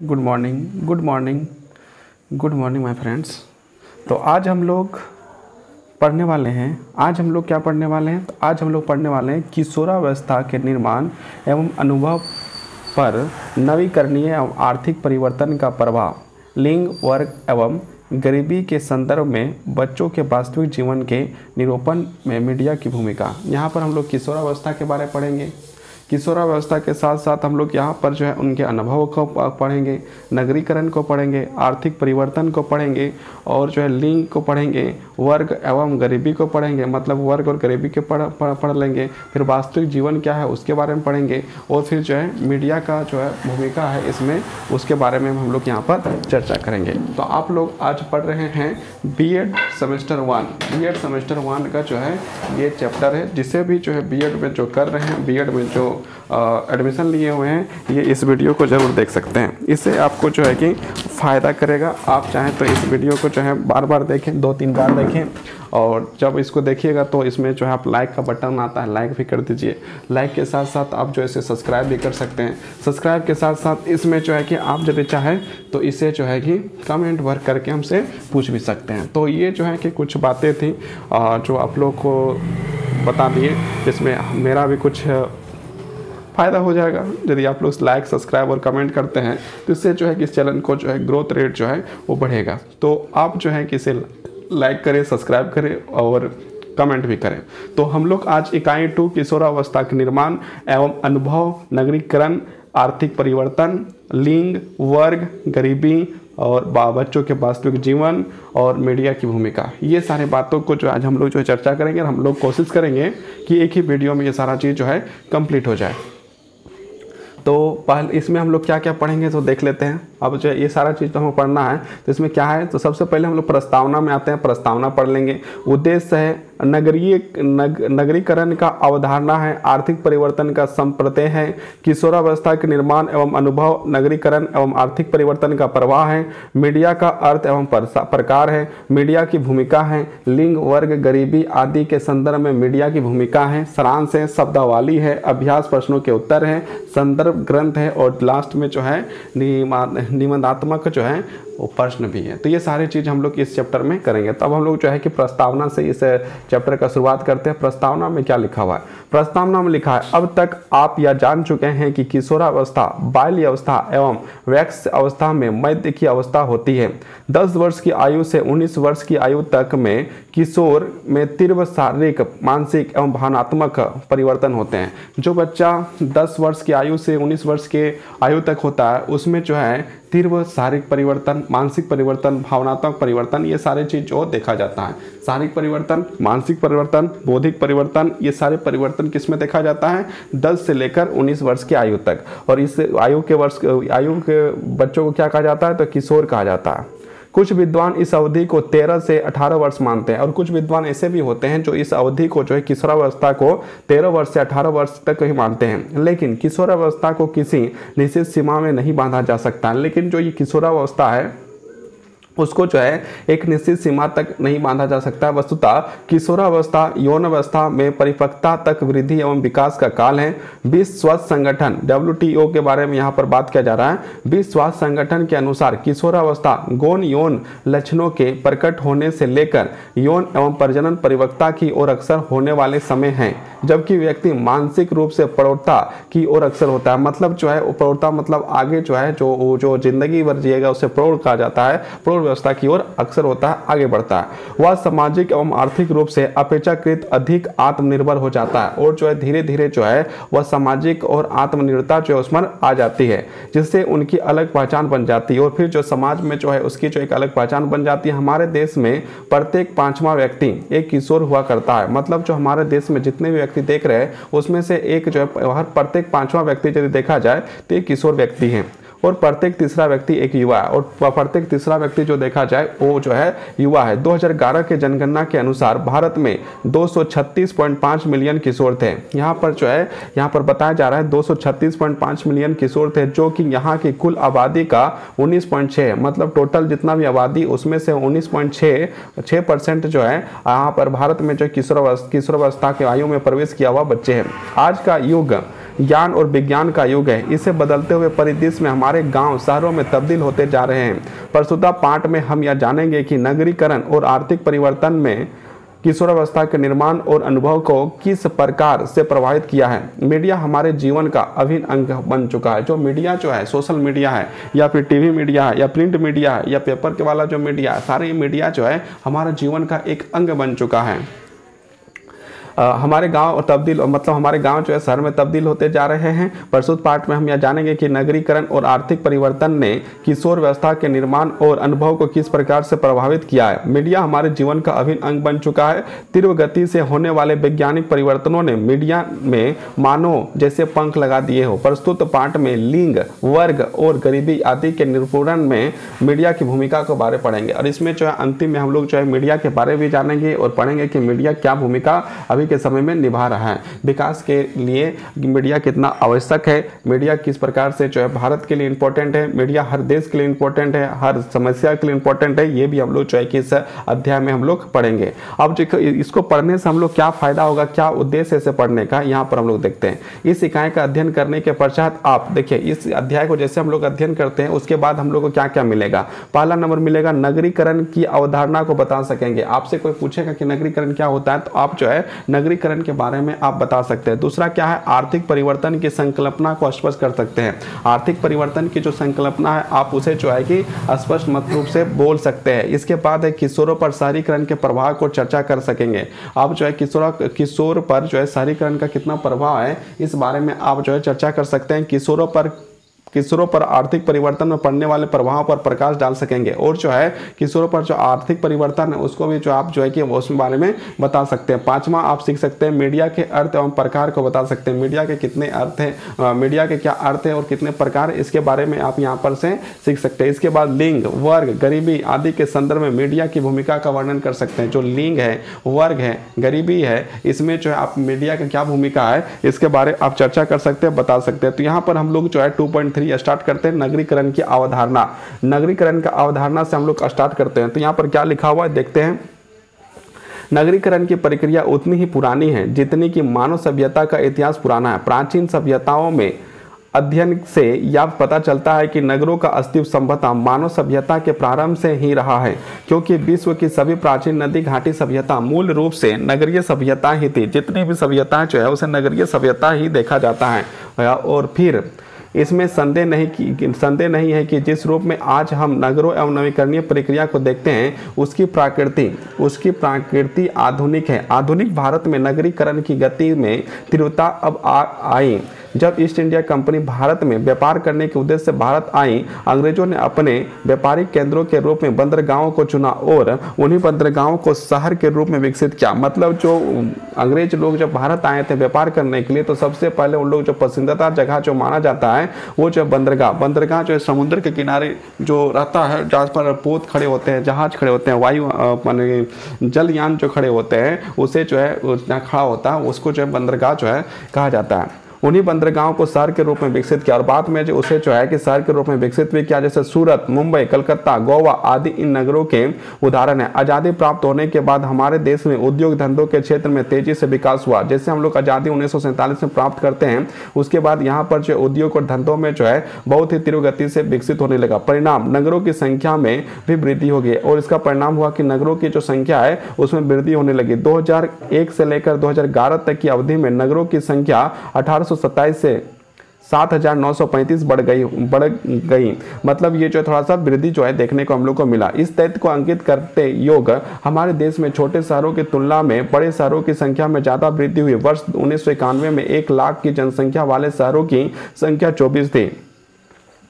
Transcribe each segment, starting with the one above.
Good morning good morning good morning my friends. तो आज हम लोग पढ़ने वाले हैं क्या पढ़ने वाले हैं? तो आज हम लोग पढ़ने वाले हैं किशोरावस्था के निर्माण एवं अनुभव पर नवीकरणीय एवं आर्थिक परिवर्तन का प्रभाव, लिंग, वर्ग एवं गरीबी के संदर्भ में बच्चों के वास्तविक जीवन के निरूपण में मीडिया की भूमिका। यहाँ पर हम लोग किशोरावस्था के बारे में पढ़ेंगे। किशोरावस्था के साथ साथ हम लोग यहाँ पर जो है उनके अनुभव को पढ़ेंगे, नगरीकरण को पढ़ेंगे, आर्थिक परिवर्तन को पढ़ेंगे और जो है लिंग को पढ़ेंगे, वर्ग एवं गरीबी को पढ़ेंगे, मतलब वर्ग और गरीबी के पढ़ लेंगे। फिर वास्तविक जीवन क्या है उसके बारे में पढ़ेंगे और फिर जो है मीडिया का जो है भूमिका है इसमें, उसके बारे में हम लोग यहाँ पर चर्चा करेंगे। तो आप लोग आज पढ़ रहे हैं बीएड सेमेस्टर 1 का जो है ये चैप्टर है। जिसे भी जो है बीएड में जो कर रहे हैं, बीएड में जो एडमिशन लिए हुए हैं, ये इस वीडियो को ज़रूर देख सकते हैं। इससे आपको जो है कि फ़ायदा करेगा। आप चाहें तो इस वीडियो को जो है बार बार देखें, 2-3 बार देखें और जब इसको देखिएगा तो इसमें जो है आप लाइक का बटन आता है, लाइक भी कर दीजिए। लाइक के साथ साथ आप जो है इसे सब्सक्राइब भी कर सकते हैं। सब्सक्राइब के साथ साथ इसमें जो है कि आप यदि चाहें तो इसे जो है कि कमेंट भर करके हमसे पूछ भी सकते हैं। तो ये जो है कि कुछ बातें थी जो आप लोग को बता दिए, इसमें मेरा भी कुछ फ़ायदा हो जाएगा यदि आप लोग लाइक, सब्सक्राइब और कमेंट करते हैं, तो इससे जो है कि इस चैनल को जो है ग्रोथ रेट जो है वो बढ़ेगा। तो आप जो है कि इसे लाइक करें, सब्सक्राइब करें और कमेंट भी करें। तो हम लोग आज इकाई 2 किशोरावस्था के निर्माण एवं अनुभव, नगरीकरण, आर्थिक परिवर्तन, लिंग, वर्ग, गरीबी और बच्चों के वास्तविक जीवन और मीडिया की भूमिका, ये सारे बातों को जो आज हम लोग जो है चर्चा करेंगे। और हम लोग कोशिश करेंगे कि एक ही वीडियो में ये सारा चीज़ जो है कंप्लीट हो जाए। तो पहले इसमें हम लोग क्या क्या पढ़ेंगे तो देख लेते हैं। अब जो ये सारा चीज़ तो हमें पढ़ना है, तो इसमें क्या है, तो सबसे पहले हम लोग प्रस्तावना में आते हैं। प्रस्तावना पढ़ लेंगे। उद्देश्य है नगरीकरण का अवधारणा है, आर्थिक परिवर्तन का संप्रत्यय है, किशोरावस्था के निर्माण एवं अनुभव, नगरीकरण एवं आर्थिक परिवर्तन का प्रवाह है, मीडिया का अर्थ एवं प्रकार है, मीडिया की भूमिका है, लिंग, वर्ग, गरीबी आदि के संदर्भ में मीडिया की भूमिका है, सारांश है, शब्दावली है, अभ्यास प्रश्नों के उत्तर है, संदर्भ ग्रंथ है और लास्ट में जो है निबंधात्मक जो है वो प्रश्न भी है। तो ये सारी चीज़ हम लोग इस चैप्टर में करेंगे। तब हम लोग जो है कि प्रस्तावना से इस चैप्टर का शुरुआत करते हैं। प्रस्तावना में क्या लिखा हुआ है? प्रस्तावना में लिखा है, अब तक आप यह जान चुके हैं कि किशोरावस्था, बाल्य अवस्था एवं वयस्क अवस्था में मध्य की अवस्था होती है। 10 वर्ष की आयु से 19 वर्ष की आयु तक में किशोर में तीव्र शारीरिक, मानसिक एवं भावनात्मक परिवर्तन होते हैं। जो बच्चा 10 वर्ष की आयु से 19 वर्ष के आयु तक होता है, उसमें जो है तीव्र शारीरिक परिवर्तन, मानसिक परिवर्तन, भावनात्मक परिवर्तन, ये सारे चीज़ जो देखा जाता है। शारीरिक परिवर्तन, मानसिक परिवर्तन, बौद्धिक परिवर्तन, ये सारे परिवर्तन किसमें देखा जाता है? 10 से लेकर 19 वर्ष की आयु तक। और इस आयु के बच्चों को क्या कहा जाता है? तो किशोर कहा जाता है। कुछ विद्वान इस अवधि को 13 से 18 वर्ष मानते हैं और कुछ विद्वान ऐसे भी होते हैं जो इस अवधि को जो है किशोरावस्था को 13 वर्ष से 18 वर्ष तक ही मानते हैं। लेकिन किशोरावस्था को किसी निश्चित सीमा में नहीं बांधा जा सकता। लेकिन जो ये किशोरावस्था है उसको जो है एक निश्चित सीमा तक नहीं बांधा जा सकता। वस्तुतः किशोरावस्था यौन अवस्था में परिपक्वता तक वृद्धि एवं विकास का काल है। विश्व स्वास्थ्य संगठन WTO के बारे में यहाँ पर बात किया जा रहा है। विश्व स्वास्थ्य संगठन के अनुसार किशोरावस्था गौण यौन लक्षणों के प्रकट होने से लेकर यौन एवं प्रजनन परिपक्वता की ओर अक्सर होने वाले समय है, जबकि व्यक्ति मानसिक रूप से प्रौढ़ता की ओर अक्सर होता है। मतलब जो है प्रौढ़ता मतलब आगे जो है जो जिंदगी भर जिएगा उसे प्रौढ़ कहा जाता है। प्रौढ़ व्यवस्था की ओर अक्सर होता है, आगे बढ़ता है। वह सामाजिक एवं आर्थिक रूप से अपेक्षाकृत अधिक आत्मनिर्भर हो जाता है और जो है धीरे धीरे जो है वह सामाजिक और आत्मनिर्भरता जो है उसमें आ जाती है, जिससे उनकी अलग पहचान बन जाती है और फिर जो समाज में जो है उसकी जो एक अलग पहचान बन जाती है। हमारे देश में प्रत्येक 5वां व्यक्ति एक किशोर हुआ करता है। मतलब जो हमारे देश में जितने भी व्यक्ति देख रहे हैं उसमें से एक जो है हर प्रत्येक 5वां व्यक्ति यदि देखा जाए तो एक किशोर व्यक्ति है और प्रत्येक तीसरा व्यक्ति एक युवा है और प्रत्येक तीसरा व्यक्ति जो देखा जाए वो जो है युवा है। 2011 के जनगणना के अनुसार भारत में 236.5 मिलियन किशोर थे। यहाँ पर जो है यहाँ पर बताया जा रहा है 236.5 मिलियन किशोर थे, जो कि यहाँ की कुल आबादी का 19.6 है। मतलब टोटल जितना भी आबादी उसमें से 19.6% जो है यहाँ पर भारत में जो किशोरावस्था के आयु में प्रवेश किया हुआ बच्चे हैं। आज का युग ज्ञान और विज्ञान का युग है। इसे बदलते हुए परिदृश्य में हमारे गांव शहरों में तब्दील होते जा रहे हैं। प्रस्तुत पाठ में हम यह जानेंगे कि नगरीकरण और आर्थिक परिवर्तन में किशोरावस्था के निर्माण और अनुभव को किस प्रकार से प्रभावित किया है। मीडिया हमारे जीवन का अभिन्न अंग बन चुका है। जो मीडिया जो है, सोशल मीडिया है या फिर टीवी मीडिया है या प्रिंट मीडिया है या पेपर के वाला जो मीडिया है, सारे मीडिया जो है हमारे जीवन का एक अंग बन चुका है। हमारे गांव हमारे गांव जो है शहर में तब्दील होते जा रहे हैं। प्रस्तुत पाठ में हम यह जानेंगे कि नगरीकरण और आर्थिक परिवर्तन ने किशोर व्यवस्था के निर्माण और अनुभव को किस प्रकार से प्रभावित किया है। मीडिया हमारे जीवन का अभिन्न अंग बन चुका है। तीव्र गति से होने वाले वैज्ञानिक परिवर्तनों ने मीडिया में मानो जैसे पंख लगा दिए हो। प्रस्तुत पाठ में लिंग, वर्ग और गरीबी आदि के निरूपण में मीडिया की भूमिका को बारे पढ़ेंगे। और इसमें जो है अंतिम में हम लोग जो है मीडिया के बारे में जानेंगे और पढ़ेंगे कि मीडिया क्या भूमिका के समय में निभा रहा है। विकास के लिए मीडिया कितना आवश्यक है, मीडिया किस प्रकार से जो है भारत के लिए इंपॉर्टेंट है, मीडिया हर देश के लिए इंपॉर्टेंट है, हर समस्या के लिए इंपॉर्टेंट है, ये भी हम लोग जो है कि इस अध्याय में हम लोग पढ़ेंगे। अब इसको पढ़ने से हम लोग क्या फायदा होगा, क्या उद्देश्य है इसे पढ़ने का, यहाँ पर हम लोग देखते हैं। इस इकाई का अध्ययन करने के पश्चात आप देखिए इस अध्याय को जैसे हम लोग अध्ययन करते हैं उसके बाद हम लोग को क्या क्या मिलेगा। पहला नंबर मिलेगा नगरीकरण की अवधारणा को बता सकेंगे। आपसे कोई पूछेगा कि नगरीकरण क्या होता है तो आप जो है नगरीकरण के बारे में आप बता सकते हैं। दूसरा क्या है, आर्थिक परिवर्तन की संकल्पना को स्पष्ट कर सकते हैं। आर्थिक परिवर्तन की जो संकल्पना है आप उसे जो है कि स्पष्ट मत रूप से बोल सकते हैं। इसके बाद है किशोरों पर शहरीकरण के प्रभाव को चर्चा कर सकेंगे। आप जो है किशोर पर जो है शहरीकरण का कितना प्रभाव है इस बारे में आप जो है चर्चा कर सकते हैं। किशोरों पर आर्थिक परिवर्तन में पड़ने वाले प्रभाव पर प्रकाश डाल सकेंगे और जो है किशोरों पर जो आर्थिक परिवर्तन है उसको भी जो आप जो है कि उसके बारे में बता सकते हैं। पांचवा आप सीख सकते हैं मीडिया के अर्थ एवं प्रकार को बता सकते हैं। मीडिया के कितने अर्थ हैं, मीडिया के क्या अर्थ है और कितने प्रकार, इसके बारे में आप यहाँ पर से सीख सकते हैं। इसके बाद लिंग, वर्ग, गरीबी आदि के संदर्भ में मीडिया की भूमिका का वर्णन कर सकते हैं। जो लिंग है, वर्ग है, गरीबी है, इसमें जो है आप मीडिया की क्या भूमिका है इसके बारे आप चर्चा कर सकते हैं, बता सकते हैं। तो यहाँ पर हम लोग जो है 2.3 स्टार्ट करते हैं। नगरीकरण की अवधारणा, नगरीकरण का अवधारणा से हम लोग स्टार्ट करते हैं। तो यहाँ पर क्या लिखा हुआ है देखते हैं। नगरीकरण की प्रक्रिया उतनी ही पुरानी है जितनी कि मानव सभ्यता का इतिहास पुराना है। प्राचीन सभ्यताओं में अध्ययन से यह पता चलता है कि नगरों का अस्तित्व संभवतः मानव सभ्यता के प्रारंभ से ही रहा है, क्योंकि विश्व की सभी प्राचीन नदी घाटी सभ्यता मूल रूप से नगरीय सभ्यता ही थी। जितनी भी सभ्यता जो है उसे नगरीय सभ्यता ही देखा जाता है। और फिर इसमें संदेह नहीं है कि जिस रूप में आज हम नगरों एवं नवीकरणीय प्रक्रिया को देखते हैं उसकी प्रकृति आधुनिक है। आधुनिक भारत में नगरीकरण की गति में तीव्रता अब आई। जब ईस्ट इंडिया कंपनी भारत में व्यापार करने के उद्देश्य से भारत आई, अंग्रेजों ने अपने व्यापारिक केंद्रों के रूप में बंदरगाहों को चुना और उन्हीं बंदरगाहों को शहर के रूप में विकसित किया। मतलब जो अंग्रेज लोग जब भारत आए थे व्यापार करने के लिए तो सबसे पहले उन लोग जो पसंदीदा जगह जो माना जाता है वो जो बंदरगाह जो है समुद्र के किनारे जो रहता है, जहाँ पर पोत खड़े होते हैं, जहाज खड़े होते हैं, वायु जलयान जो खड़े होते हैं उसे जो है खड़ा होता है उसको जो है बंदरगाह जो है कहा जाता है। उन्हीं बंदरगाहों को शहर के रूप में विकसित किया और बाद में जो उसे जो है कि शहर के रूप में विकसित भी किया। जैसे सूरत, मुंबई, कलकत्ता, गोवा आदि इन नगरों के उदाहरण है। आज़ादी प्राप्त होने के बाद हमारे देश में उद्योग धंधों के क्षेत्र में तेजी से विकास हुआ। जैसे हम लोग आज़ादी 1947 में प्राप्त करते हैं उसके बाद यहाँ पर जो उद्योग और धंधों में जो है बहुत ही तीव्र गति से विकसित होने लगा। परिणाम नगरों की संख्या में भी वृद्धि हो गई और इसका परिणाम हुआ कि नगरों की जो संख्या है उसमें वृद्धि होने लगी। 2001 से लेकर 2011 तक की अवधि में नगरों की संख्या 1827 से 7,935 बढ़ गई। मतलब ये जो थोड़ा सा वृद्धि जो है देखने को हम लोग को मिला। इस तथ्य को अंकित करते योग हमारे देश में छोटे शहरों की तुलना में बड़े शहरों की संख्या में ज्यादा वृद्धि हुई। वर्ष 1991 में 1 लाख की जनसंख्या वाले शहरों की संख्या 24 थी,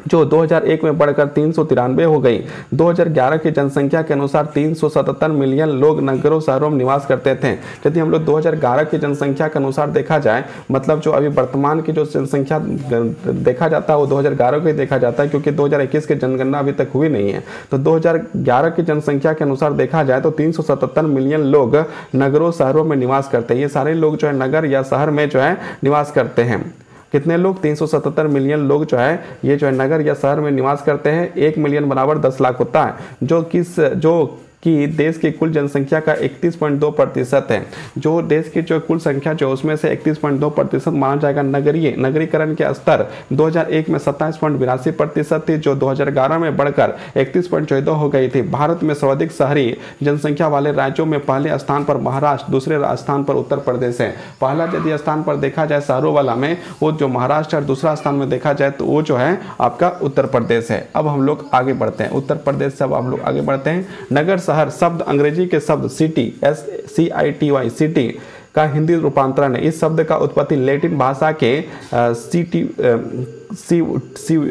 जो 2001 में बढ़कर 393 हो गई। 2011 की जनसंख्या के अनुसार 377 मिलियन लोग नगरों शहरों में निवास करते थे। यदि हम लोग 2011 की जनसंख्या के अनुसार देखा जाए, मतलब जो अभी वर्तमान की जो जनसंख्या देखा जाता है वो 2011 को ही देखा जाता है, क्योंकि 2021 की जनगणना अभी तक हुई नहीं है। तो 2011 की जनसंख्या के अनुसार देखा जाए तो 377 मिलियन लोग नगरों शहरों में निवास करते हैं। ये सारे लोग जो है नगर या शहर में जो है निवास करते हैं। कितने लोग? 377 मिलियन लोग जो है ये जो है नगर या शहर में निवास करते हैं। 1 मिलियन बराबर 10 लाख होता है, जो कि देश की कुल जनसंख्या का 31.2% है। जो देश की जो कुल संख्या जो उसमें से 31.2% माना जाएगा नगरीकरण के स्तर 2001 में 27.82% थी, जो 2011 में बढ़कर 31.14 हो गई थी। भारत में सर्वाधिक शहरी जनसंख्या वाले राज्यों में पहले स्थान पर महाराष्ट्र, दूसरे स्थान पर उत्तर प्रदेश है। पहला यदि स्थान पर देखा जाए शहरों वाला में वो जो महाराष्ट्र और दूसरा स्थान में देखा जाए तो वो जो है आपका उत्तर प्रदेश है। अब हम लोग आगे बढ़ते हैं, उत्तर प्रदेश से अब हम लोग आगे बढ़ते हैं। नगर शहर शब्द अंग्रेजी के शब्द सिटी SCITY सिटी का हिंदी रूपांतरण है। इस शब्द का उत्पत्ति लैटिन भाषा के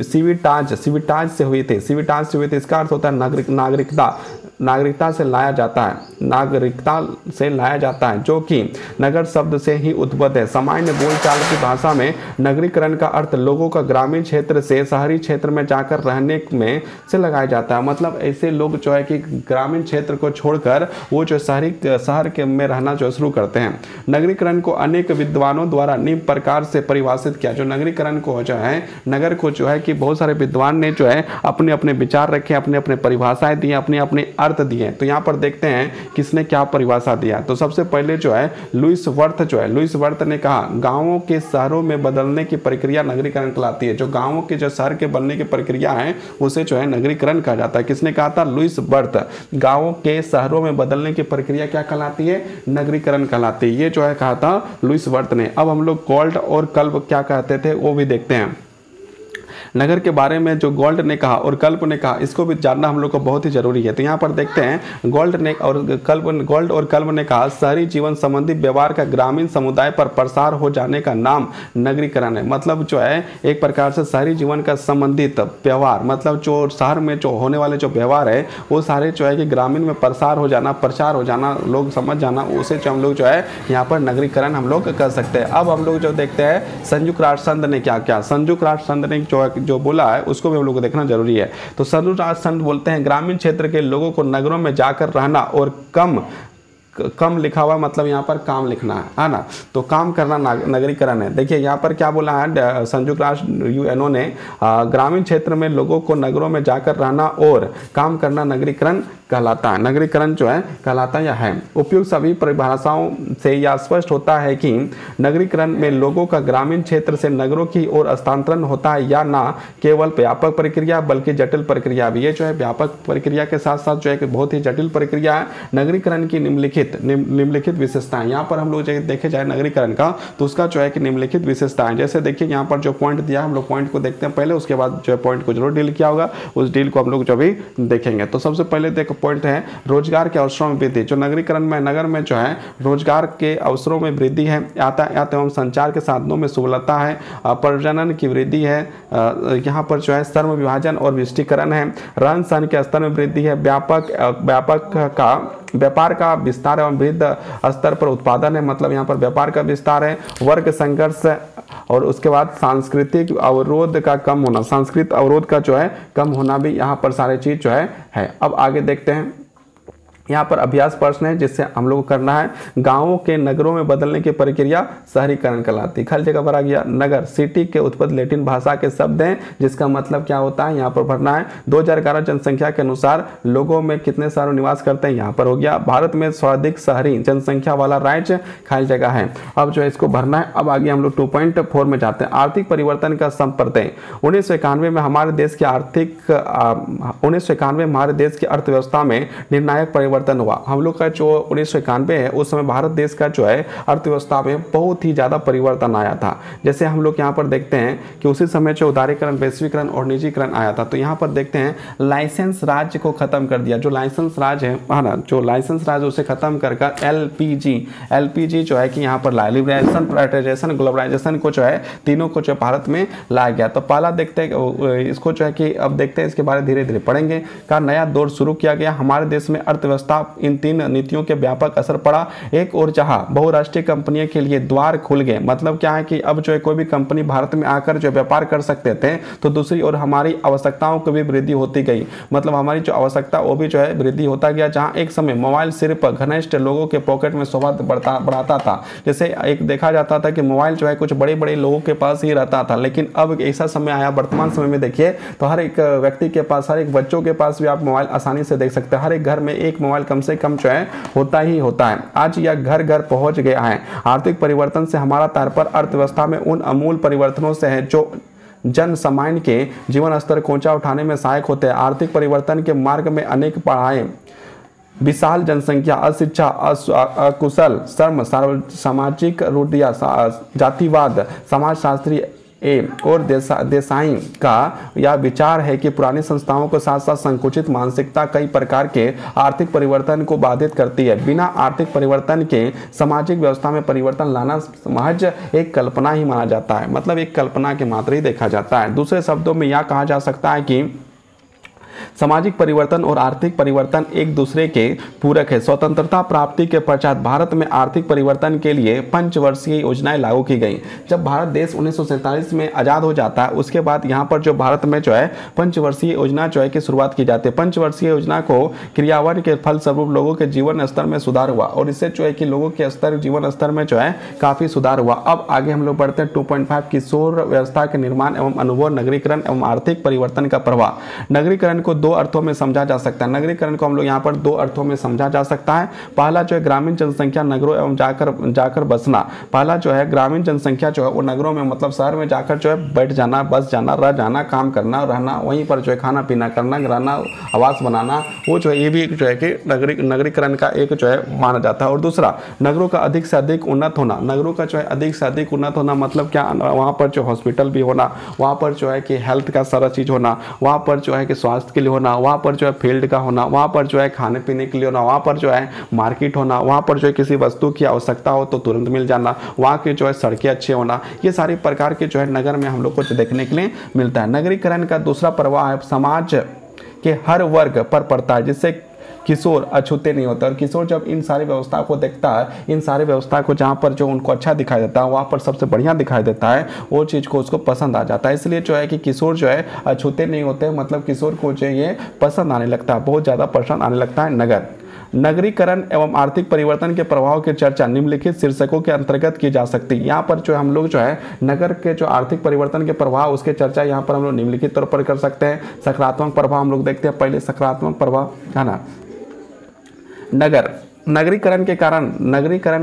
सिविटाज से हुई थी। इसका अर्थ होता है नागरिकता से लाया जाता है, जो कि नगर शब्द से ही उत्पन्न है। सामान्य बोलचाल की भाषा में नगरीकरण का अर्थ लोगों का ग्रामीण क्षेत्र से शहरी क्षेत्र में जाकर रहने में से लगाया जाता है। मतलब ऐसे लोग जो है कि ग्रामीण क्षेत्र को छोड़कर वो जो शहर के में रहना जो शुरू करते हैं। नगरीकरण को अनेक विद्वानों द्वारा निम्न प्रकार से परिभाषित किया। जो नगरीकरण को जो है नगर को जो है कि बहुत सारे विद्वान ने जो है अपने अपने विचार रखे, अपने अपने परिभाषाएं दी, अपने अपने अर्थ दिए। तो यहाँ पर देखते हैं किसने क्या परिभाषा दिया। तो सबसे पहले जो है लुईस वर्थ ने कहा गांवों के शहरों में बदलने की प्रक्रिया नगरीकरण कहलाती है। जो गांवों के जो शहर के बनने की प्रक्रिया है उसे जो है नगरीकरण कहा जाता है। किसने कहा था? Louis Wirth. गांवों के शहरों में बदलने की प्रक्रिया क्या कहलाती है? नगरीकरण कहलाती है। ये जो है कहा था लुईस वर्थ ने। अब हम लोग गोल्ड और कल्प क्या कहते थे वो भी देखते हैं। नगर के बारे में जो गोल्ड ने कहा और कल्प ने कहा इसको भी जानना हम लोग को बहुत ही जरूरी है। तो यहाँ पर देखते हैं गोल्ड और कल्प ने कहा शहरी जीवन संबंधी व्यवहार का ग्रामीण समुदाय पर प्रसार हो जाने का नाम नगरीकरण है। मतलब जो है एक प्रकार से शहरी जीवन का संबंधित व्यवहार, मतलब जो शहर में जो होने वाले जो व्यवहार है वो सारे जो है कि ग्रामीण में प्रचार हो जाना, लोग समझ जाना, उसे जो हम लोग जो है यहाँ पर नगरीकरण हम लोग कर सकते हैं। अब हम लोग जो देखते हैं संयुक्त राष्ट्र संघ ने क्या संयुक्त राष्ट्र संघ ने जो बोला है उसको भी हम लोग को देखना जरूरी है। तो संयुक्त राष्ट्र संघ बोलते हैं ग्रामीण क्षेत्र के लोगों को नगरों में जाकर रहना और कम लिखा हुआ मतलब यहाँ पर काम लिखना है ना, तो काम करना नगरीकरण है। देखिए यहाँ पर क्या बोला है संयुक्त राष्ट्र UNO ने ग्रामीण क्षेत्र में लोगों को नगरों में जाकर रहना और काम करना नगरीकरण कहलाता है। नगरीकरण जो है कहलाता है। उपयुक्त सभी परिभाषाओं से यह स्पष्ट होता है कि नगरीकरण में लोगों का ग्रामीण क्षेत्र से नगरों की ओर हस्तांतरण होता है, या ना केवल व्यापक प्रक्रिया बल्कि जटिल प्रक्रिया भी। ये जो है व्यापक प्रक्रिया के साथ साथ जो है कि बहुत ही जटिल प्रक्रिया है। नगरीकरण की निम्नलिखित विशेषताएं। यहाँ पर हम लोग देखे जाए नगरीकरण का तो उसका जो है कि निम्नलिखित विशेषताएं, जैसे देखिए यहाँ पर जो पॉइंट दिया हम लोग पॉइंट को देखते हैं पहले, उसके बाद जो है पॉइंट को जरूर डील किया होगा, उस डील को हम लोग जो भी देखेंगे। तो सबसे पहले देखो पॉइंट है रोजगार के अवसरों में वृद्धि। जो नगरीकरण में नगर में जो है रोजगार के अवसरों में वृद्धि है, यातायात एवं संचार के साधनों में सुलभता है, प्रजनन की वृद्धि है, यहाँ पर जो है श्रम विभाजन और विष्टीकरण है, रहन सहन के स्तर में वृद्धि है, व्यापार का विस्तार एवं वृद्ध स्तर पर उत्पादन है, मतलब यहाँ पर व्यापार का विस्तार है, वर्ग संघर्ष और उसके बाद सांस्कृतिक अवरोध का कम होना, सांस्कृतिक अवरोध का जो है कम होना भी यहाँ पर सारे चीज जो है। अब आगे देखते हैं, यहाँ पर अभ्यास प्रश्न है जिससे हम लोग को करना है गांवों के नगरों में बदलने की प्रक्रिया शहरीकरण कहलाती है। खाली जगह पर आ गया नगर, सिटी के उत्पत्ति लैटिन भाषा के शब्द हैं जिसका मतलब क्या होता है यहाँ पर भरना है। 2011 जनसंख्या के अनुसार लोगों में कितने शहरों निवास करते हैं, यहाँ पर हो गया। भारत में सर्वाधिक शहरी जनसंख्या वाला राज्य खाली जगह है। अब जो है इसको भरना है। अब आगे हम लोग 2.4 में जाते हैं। आर्थिक परिवर्तन का संप्रत्यय। 1991 में हमारे देश की अर्थव्यवस्था में निर्णायक परिवर्तन हुआ। हम लोग का जो 1991 है उस समय भारत देश का जो है अर्थव्यवस्था में बहुत ही ज्यादा परिवर्तन आया था। जैसे हम लोग यहाँ पर देखते हैं कि उसी समय जो उदारीकरण, वैश्वीकरण और निजीकरण आया था। तो यहाँ पर देखते हैं लाइसेंस राज्य को खत्म कर दिया। जो लाइसेंस राज है ना, जो लाइसेंस राज उसे खत्म कर LPG जो है कि यहाँ पर लिबरलाइजेशन, प्राइवेटाइजेशन, ग्लोबलाइजेशन को जो है तीनों को जो भारत में लाया गया। तो पहला देखते हैं इसको जो है कि अब देखते हैं इसके बारे धीरे धीरे पढ़ेंगे। का नया दौर शुरू किया गया। हमारे देश में अर्थव्यवस्था इन तीन नीतियों के व्यापक असर पड़ा। एक और जहां बहुराष्ट्रीय कंपनियों के लिए द्वार खुल गए, मतलब क्या है कि अब जो है कोई भी कंपनी भारत में आकर जो व्यापार कर सकते थे, तो दूसरी ओर हमारी आवश्यकताओं की भी वृद्धि होती गई। मतलब हमारी जो आवश्यकता वो भी जो है वृद्धि होता गया। जहां एक समय मोबाइल सिर्फ घनिष्ठ लोगों के पॉकेट में शोभा बढ़ाता था। जैसे एक देखा जाता था कि मोबाइल जो है कुछ बड़े बड़े लोगों के पास ही रहता था, लेकिन अब ऐसा समय आया वर्तमान समय में देखिए तो हर एक व्यक्ति के पास, हर एक बच्चों के पास भी आप मोबाइल आसानी से देख सकते हैं। हर एक घर में एक मोबाइल कम से कम जो है होता ही होता है। आज यह घर घर पहुंच गया है। आर्थिक परिवर्तन से हमारा तात्पर्य अर्थव्यवस्था में उन अमूल परिवर्तनों से है जो जन सामान्य के जीवन स्तर को ऊंचा उठाने में सहायक होते हैं। आर्थिक परिवर्तन के मार्ग में अनेक बाधाएं, विशाल जनसंख्या, अशिक्षा, अकुशल श्रम, सामाजिक रूढ़ियां, जातिवाद, समाजशास्त्री और देसाई का यह विचार है कि पुरानी संस्थाओं के साथ साथ संकुचित मानसिकता कई प्रकार के आर्थिक परिवर्तन को बाधित करती है। बिना आर्थिक परिवर्तन के सामाजिक व्यवस्था में परिवर्तन लाना महज एक कल्पना ही माना जाता है, मतलब एक कल्पना के मात्र ही देखा जाता है। दूसरे शब्दों में यह कहा जा सकता है कि सामाजिक परिवर्तन और आर्थिक परिवर्तन एक दूसरे के पूरक है। स्वतंत्रता प्राप्ति के पश्चात भारत में आर्थिक परिवर्तन के लिए पंचवर्षीय योजनाएं लागू की गई। जब भारत देश 1947 में आज़ाद हो जाता है, उसके बाद यहाँ पर जो भारत में जो है पंचवर्षीय योजना जो है की शुरुआत की जाती है। पंचवर्षीय योजना को क्रियान्वयन के फलस्वरूप लोगों के जीवन स्तर में सुधार हुआ और इससे जो है कि लोगों के जीवन स्तर में जो है काफ़ी सुधार हुआ। अब आगे हम लोग बढ़ते हैं 2.5 किशोर व्यवस्था के निर्माण एवं अनुभव, नगरीकरण एवं आर्थिक परिवर्तन का प्रभाव। नगरीकरण को दो अर्थों में समझा जा सकता है। नगरीकरण को हम लोग यहाँ पर दो अर्थों में समझा जा सकता है। पहला जो है ग्रामीण जनसंख्या नगरों एवं जाकर बसना। पहला जो है ग्रामीण जनसंख्या जो है वो नगरों में, मतलब शहर में जाकर जो है बैठ जाना, बस जाना, रह जाना, काम करना, रहना, वहीं पर जो है खाना पीना करना, रहना, आवास बनाना, वो जो है ये भी जो है कि नगरीकरण का एक जो है माना जाता है। और दूसरा नगरों का अधिक से अधिक उन्नत होना। नगरों का जो है अधिक से अधिक उन्नत होना मतलब क्या, वहाँ पर जो हॉस्पिटल भी होना, वहाँ पर जो है कि हेल्थ का सारा चीज़ होना, वहाँ पर जो है कि स्वास्थ्य के लिए होना, वहाँ पर जो है फील्ड का होना, वहाँ पर जो है खाने पीने के लिए होना, वहाँ पर जो है मार्केट होना, वहाँ पर जो है किसी वस्तु की आवश्यकता हो तो तुरंत मिल जाना, वहाँ की जो है सड़कें अच्छी होना, ये सारी प्रकार के जो है नगर में हम लोग को देखने के लिए मिलता है। नगरीकरण का दूसरा प्रभाव है समाज के हर वर्ग पर पड़ता है, जिससे किशोर अछूते नहीं होता। और किशोर जब इन सारी व्यवस्था को देखता है, इन सारी व्यवस्था को जहाँ पर जो उनको अच्छा दिखाई देता है, वहाँ पर सबसे बढ़िया दिखाई देता है, वो चीज़ को उसको पसंद आ जाता है। इसलिए जो है कि किशोर जो है अछूते नहीं होते, मतलब किशोर को जो ये पसंद आने लगता है, बहुत ज़्यादा पसंद आने लगता है नगर। नगरीकरण एवं आर्थिक परिवर्तन के प्रभाव की चर्चा निम्नलिखित शीर्षकों के अंतर्गत की जा सकती है। यहाँ पर जो हम लोग जो है नगर के जो आर्थिक परिवर्तन के प्रभाव, उसके चर्चा यहाँ पर हम लोग निम्नलिखित तौर पर कर सकते हैं। सकारात्मक प्रभाव हम लोग देखते हैं। पहले सकारात्मक प्रभाव है ना, नगरीकरण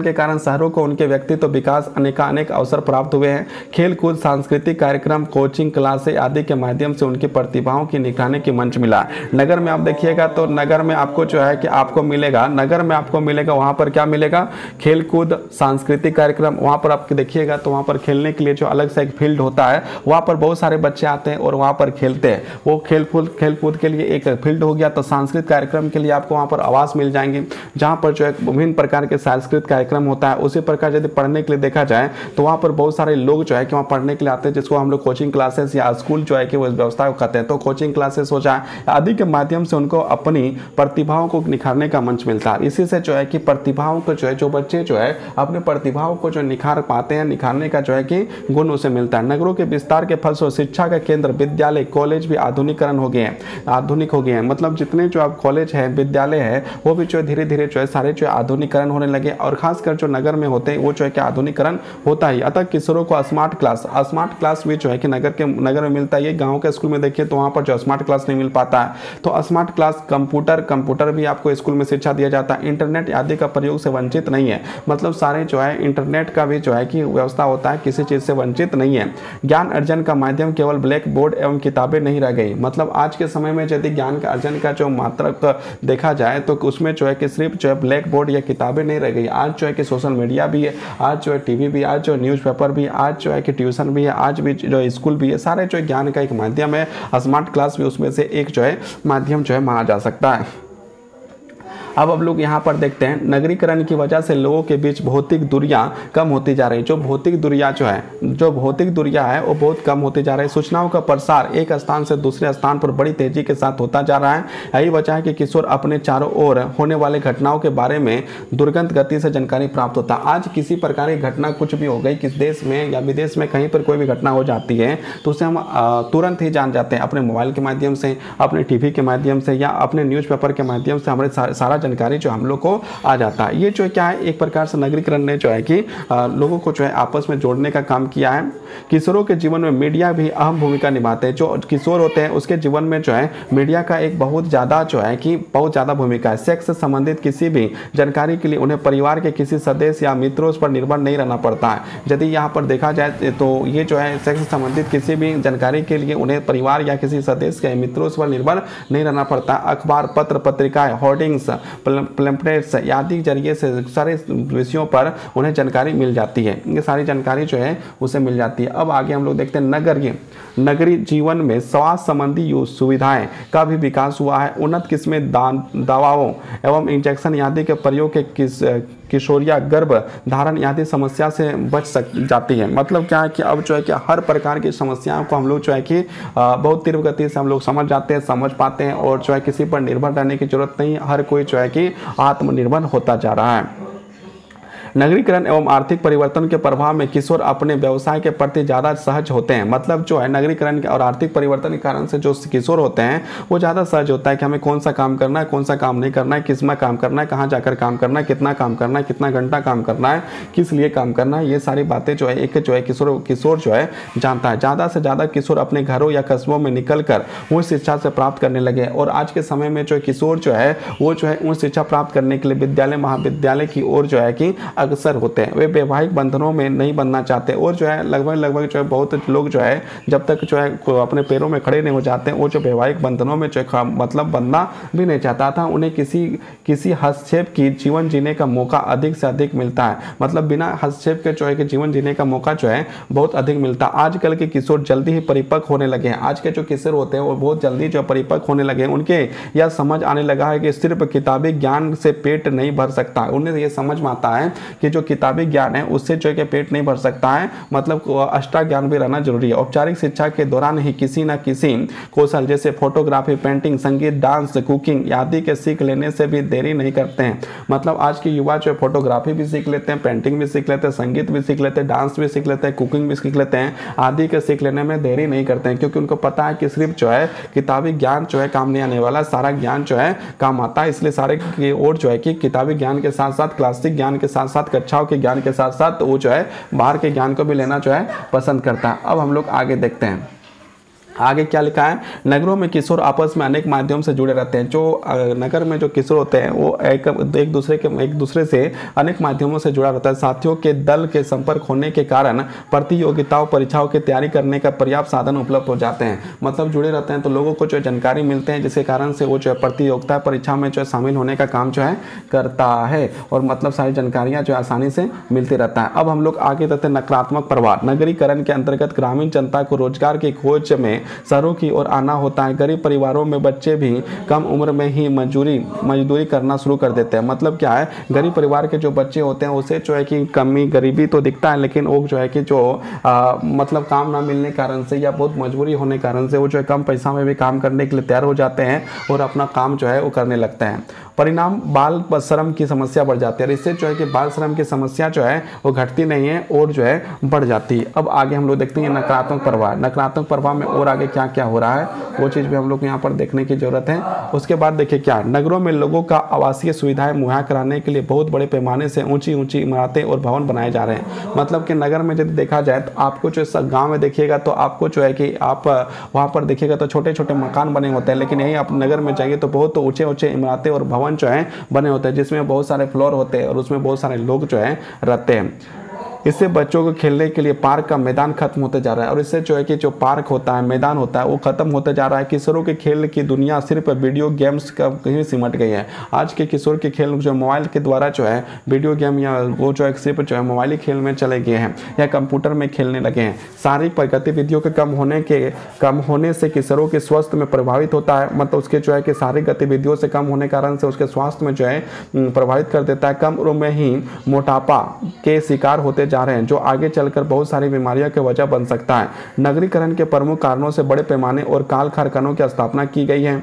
के कारण शहरों को उनके व्यक्तित्व विकास अनेक अवसर प्राप्त हुए हैं। खेल कूद, सांस्कृतिक कार्यक्रम, कोचिंग क्लासें आदि के माध्यम से उनकी प्रतिभाओं की निखारने की मंच मिला। नगर में आप देखिएगा तो नगर में आपको जो है कि आपको मिलेगा, नगर में आपको मिलेगा, वहाँ पर क्या मिलेगा, खेल कूद, सांस्कृतिक कार्यक्रम। वहाँ पर आप देखिएगा तो वहाँ पर खेलने के लिए जो अलग से एक फील्ड होता है, वहाँ पर बहुत सारे बच्चे आते हैं और वहाँ पर खेलते हैं। वो खेल कूद के लिए एक फील्ड हो गया। तो सांस्कृतिक कार्यक्रम के लिए आपको वहाँ पर आवास मिल जाएंगे, जहाँ पर जो है विभिन्न प्रकार के सांस्कृतिक कार्यक्रम होता है। उसी प्रकार यदि पढ़ने के लिए देखा जाए तो वहाँ पर बहुत सारे लोग जो है कि वहाँ पढ़ने के लिए आते हैं, जिसको हम लोग कोचिंग क्लासेस या स्कूल जो है कि वो व्यवस्था को कहते हैं। तो कोचिंग क्लासेस हो जाए आदि के माध्यम से उनको अपनी प्रतिभाओं को निखारने का मंच मिलता है। इसी से जो है कि प्रतिभाओं को जो है, जो बच्चे जो है अपने प्रतिभाओं को जो निखार पाते हैं, निखारने का जो है कि गुण उसे मिलता है। नगरों के विस्तार के फलस्वरूप शिक्षा का केंद्र, विद्यालय, कॉलेज भी आधुनिक हो गए हैं। मतलब जितने जो आप कॉलेज है, विद्यालय है, वो भी जो धीरे धीरे जो है सारे जो आधुनिकरण होने लगे। और खासकर जो नगर में होते हैं वो जो है कि आधुनिकरण होता ही। अतः किशोरों को स्मार्ट क्लास भी जो है कि नगर में मिलता है। गांव के स्कूल में देखिए तो वहाँ पर जो स्मार्ट क्लास नहीं मिल पाता है, तो स्मार्ट क्लास, कंप्यूटर भी आपको स्कूल में शिक्षा दिया जाता है। इंटरनेट आदि का प्रयोग से वंचित नहीं है, मतलब सारे जो है इंटरनेट का भी जो है कि व्यवस्था होता है, किसी चीज़ से वंचित नहीं है। ज्ञान अर्जन का माध्यम केवल ब्लैक बोर्ड एवं किताबें नहीं रह गई। मतलब आज के समय में यदि ज्ञान का अर्जन का जो मात्रा देखा जाए तो उसमें जो है कि सिर्फ जो है ब्लैक बोर्ड या किताबें नहीं रह गई। आज जो है कि सोशल मीडिया भी है, आज जो है टीवी भी, आज जो न्यूज़पेपर भी, आज जो है कि ट्यूशन भी है, आज भी जो स्कूल भी है, सारे जो ज्ञान का एक माध्यम है। स्मार्ट क्लास भी उसमें से एक जो है माध्यम जो है माना जा सकता है। अब लोग यहाँ पर देखते हैं नगरीकरण की वजह से लोगों के बीच भौतिक दूरियां कम होती जा रही। जो भौतिक दूरियां है वो बहुत कम होती जा रही है। सूचनाओं का प्रसार एक स्थान से दूसरे स्थान पर बड़ी तेजी के साथ होता जा रहा है। यही वजह है कि किशोर अपने चारों ओर होने वाले घटनाओं के बारे में दुर्गंत गति से जानकारी प्राप्त होता है। आज किसी प्रकार की घटना कुछ भी हो गई, किस देश में या विदेश में कहीं पर कोई भी घटना हो जाती है तो उसे हम तुरंत ही जान जाते हैं, अपने मोबाइल के माध्यम से, अपने टीवी के माध्यम से या अपने न्यूज़पेपर के माध्यम से हमारे सारा जानकारी जो हम लोग को आ जाता है। ये जो क्या है, एक प्रकार से नगरीकरण ने जो है कि लोगों को जो है आपस में जोड़ने का काम किया है। किशोरों के जीवन में मीडिया भी अहम भूमिका निभाते हैं। जो किशोर होते हैं उसके जीवन में जो है मीडिया का एक बहुत ज़्यादा जो है कि बहुत ज़्यादा भूमिका है। सेक्स से संबंधित किसी भी जानकारी के लिए उन्हें परिवार के किसी सदस्य या मित्रों पर निर्भर नहीं रहना पड़ता है। यदि यहाँ पर देखा जाए तो ये जो है सेक्स से संबंधित किसी भी जानकारी के लिए उन्हें परिवार या किसी सदस्य के मित्रों पर निर्भर नहीं रहना पड़ता। अखबार, पत्र पत्रिकाएं, होर्डिंग्स, पैम्फलेट्स आदि जरिए से सारे विषयों पर उन्हें जानकारी मिल जाती है। ये सारी जानकारी जो है उसे मिल जाती है। अब आगे हम लोग देखते हैं नगरीय जीवन में स्वास्थ्य संबंधी सुविधाएं का भी विकास हुआ है। उन्नत किस्में दवाओं एवं इंजेक्शन आदि के प्रयोग के किशोरिया गर्भ धारण आदि समस्या से बच जाती है। मतलब क्या है कि अब जो है कि हर प्रकार की समस्याओं को हम लोग जो है कि बहुत तीव्र गति से हम लोग समझ जाते हैं, समझ पाते हैं और जो है किसी पर निर्भर रहने की जरूरत नहीं। हर कोई जो है कि आत्मनिर्भर होता जा रहा है। नगरीकरण एवं आर्थिक परिवर्तन के प्रभाव में किशोर अपने व्यवसाय के प्रति ज़्यादा सहज होते हैं। मतलब जो है नगरीकरण और आर्थिक परिवर्तन के कारण से जो किशोर होते हैं वो ज़्यादा सहज होता है कि हमें कौन सा काम करना है, कौन सा काम नहीं करना है, किस में काम करना है, कहाँ जाकर काम करना है, कितना काम करना है, कितना घंटा काम करना है, किस लिए काम करना है। ये सारी बातें जो है एक जो है किशोर जो है जानता है। ज़्यादा से ज़्यादा किशोर अपने घरों या कस्बों में निकल कर उच्च शिक्षा से प्राप्त करने लगे। और आज के समय में जो किशोर जो है वो जो है उच्च शिक्षा प्राप्त करने के लिए विद्यालय महाविद्यालय की ओर जो है कि अग्रसर होते हैं। वे वैवाहिक बंधनों में नहीं बनना चाहते और जो है लगभग जो है बहुत लोग जो है जब तक जो है अपने पैरों में खड़े नहीं हो जाते हैं वो जो वैवाहिक बंधनों में जो मतलब बनना भी नहीं चाहता था। उन्हें किसी हस्तक्षेप की जीवन जीने का मौका अधिक से अधिक मिलता है। मतलब बिना हस्तक्षेप के जो है कि जीवन जीने का मौका जो है बहुत अधिक मिलता है। आजकल के किशोर जल्दी ही परिपक्व होने लगे हैं। आज के जो किशोर होते हैं वो बहुत जल्दी जो परिपक्व होने लगे हैं। उनके यह समझ आने लगा है कि सिर्फ किताबी ज्ञान से पेट नहीं भर सकता। उन्हें यह समझ में आता है कि जो किताबी ज्ञान है उससे जो है पेट नहीं भर सकता है, मतलब अष्टा ज्ञान भी रहना जरूरी है। औपचारिक शिक्षा के दौरान ही किसी न किसी कौशल जैसे फोटोग्राफी, पेंटिंग, संगीत, डांस, कुकिंग आदि के सीख लेने से भी देरी नहीं करते हैं। मतलब आज के युवा जो है फोटोग्राफी भी सीख लेते हैं, पेंटिंग भी सीख लेते हैं, संगीत भी सीख लेते हैं, डांस भी सीख लेते हैं, कुकिंग भी सीख लेते हैं, आदि के सीख लेने में देरी नहीं करते हैं। क्योंकि उनको पता है कि सिर्फ जो है किताबी ज्ञान जो है काम नहीं आने वाला, सारा ज्ञान जो है काम आता है। इसलिए सारे की ओर जो है कि किताबी ज्ञान के साथ साथ क्लासिक ज्ञान के साथ साथ कक्षाओं के ज्ञान के साथ साथ वो जो है बाहर के ज्ञान को भी लेना जो है पसंद करता है। अब हम लोग आगे देखते हैं आगे क्या लिखा है। नगरों में किशोर आपस में अनेक माध्यम से जुड़े रहते हैं। जो नगर में जो किशोर होते हैं वो एक दूसरे से अनेक माध्यमों से जुड़ा रहता है। साथियों के दल के संपर्क होने के कारण प्रतियोगिताओं, परीक्षाओं की तैयारी करने का पर्याप्त साधन उपलब्ध हो जाते हैं। मतलब जुड़े रहते हैं तो लोगों को जो जानकारी मिलते हैं जिसके कारण से वो जो है प्रतियोगिता, परीक्षा में जो है शामिल होने का काम जो है करता है और मतलब सारी जानकारियाँ जो आसानी से मिलती रहता है। अब हम लोग आगे देखते हैं नकारात्मक प्रभाव। नगरीकरण के अंतर्गत ग्रामीण जनता को रोजगार की खोज में शहरों की ओर आना होता है। गरीब परिवारों में बच्चे भी कम उम्र में ही मजदूरी करना शुरू कर देते हैं। मतलब क्या है, गरीब परिवार के जो बच्चे होते हैं उसे जो है कि कमी गरीबी तो दिखता है, लेकिन वो जो है कि जो मतलब काम ना मिलने कारण से या बहुत मजबूरी होने कारण से वो जो है कम पैसा में भी काम करने के लिए तैयार हो जाते हैं और अपना काम जो है वो करने लगते हैं। परिणाम बाल श्रम की समस्या बढ़ जाती है। इससे जो है कि बाल श्रम की समस्या जो है वो घटती नहीं है और जो है बढ़ जाती है। अब आगे हम लोग देखते हैं नकारात्मक प्रभाव। नकारात्मक प्रभाव में और आगे क्या क्या हो रहा है वो चीज़ भी हम लोग यहाँ पर देखने की जरूरत है। उसके बाद देखिए क्या, नगरों में लोगों का आवासीय सुविधाएं मुहैया कराने के लिए बहुत बड़े पैमाने से ऊंची ऊंची इमारतें और भवन बनाए जा रहे हैं। मतलब कि नगर में यदि देखा जाए तो आपको जो गाँव में देखिएगा तो आपको जो है कि आप वहाँ पर देखिएगा तो छोटे छोटे मकान बने होते हैं, लेकिन यही आप नगर में जाइए तो बहुत ऊंचे ऊंचे इमारतें और भवन जो है बने होते हैं जिसमें बहुत सारे फ्लोर होते हैं और उसमें बहुत सारे लोग जो है रहते हैं। इससे बच्चों को खेलने के लिए पार्क का मैदान खत्म होते जा रहा है और इससे जो है कि जो पार्क होता है, मैदान होता है वो खत्म होते जा रहा है। किशोरों के खेल की दुनिया सिर्फ वीडियो गेम्स का कहीं सिमट गई है। आज के किशोर के खेल जो मोबाइल के द्वारा जो है वीडियो गेम या वो जो है सिर्फ जो है मोबाइली खेल में चले गए हैं या कंप्यूटर में खेलने लगे हैं। शारीरिक गतिविधियों के कम होने से किशोरों के स्वास्थ्य में प्रभावित होता है। मतलब उसके जो है कि शारीरिक गतिविधियों से कम होने कारण से उसके स्वास्थ्य में जो है प्रभावित कर देता है। कम उम्र में ही मोटापा के शिकार होते जा रहे हैं जो आगे चलकर बहुत सारी बीमारियों की वजह बन सकता है। नगरीकरण के प्रमुख कारणों से बड़े पैमाने और काल कारखानों की स्थापना की गई है।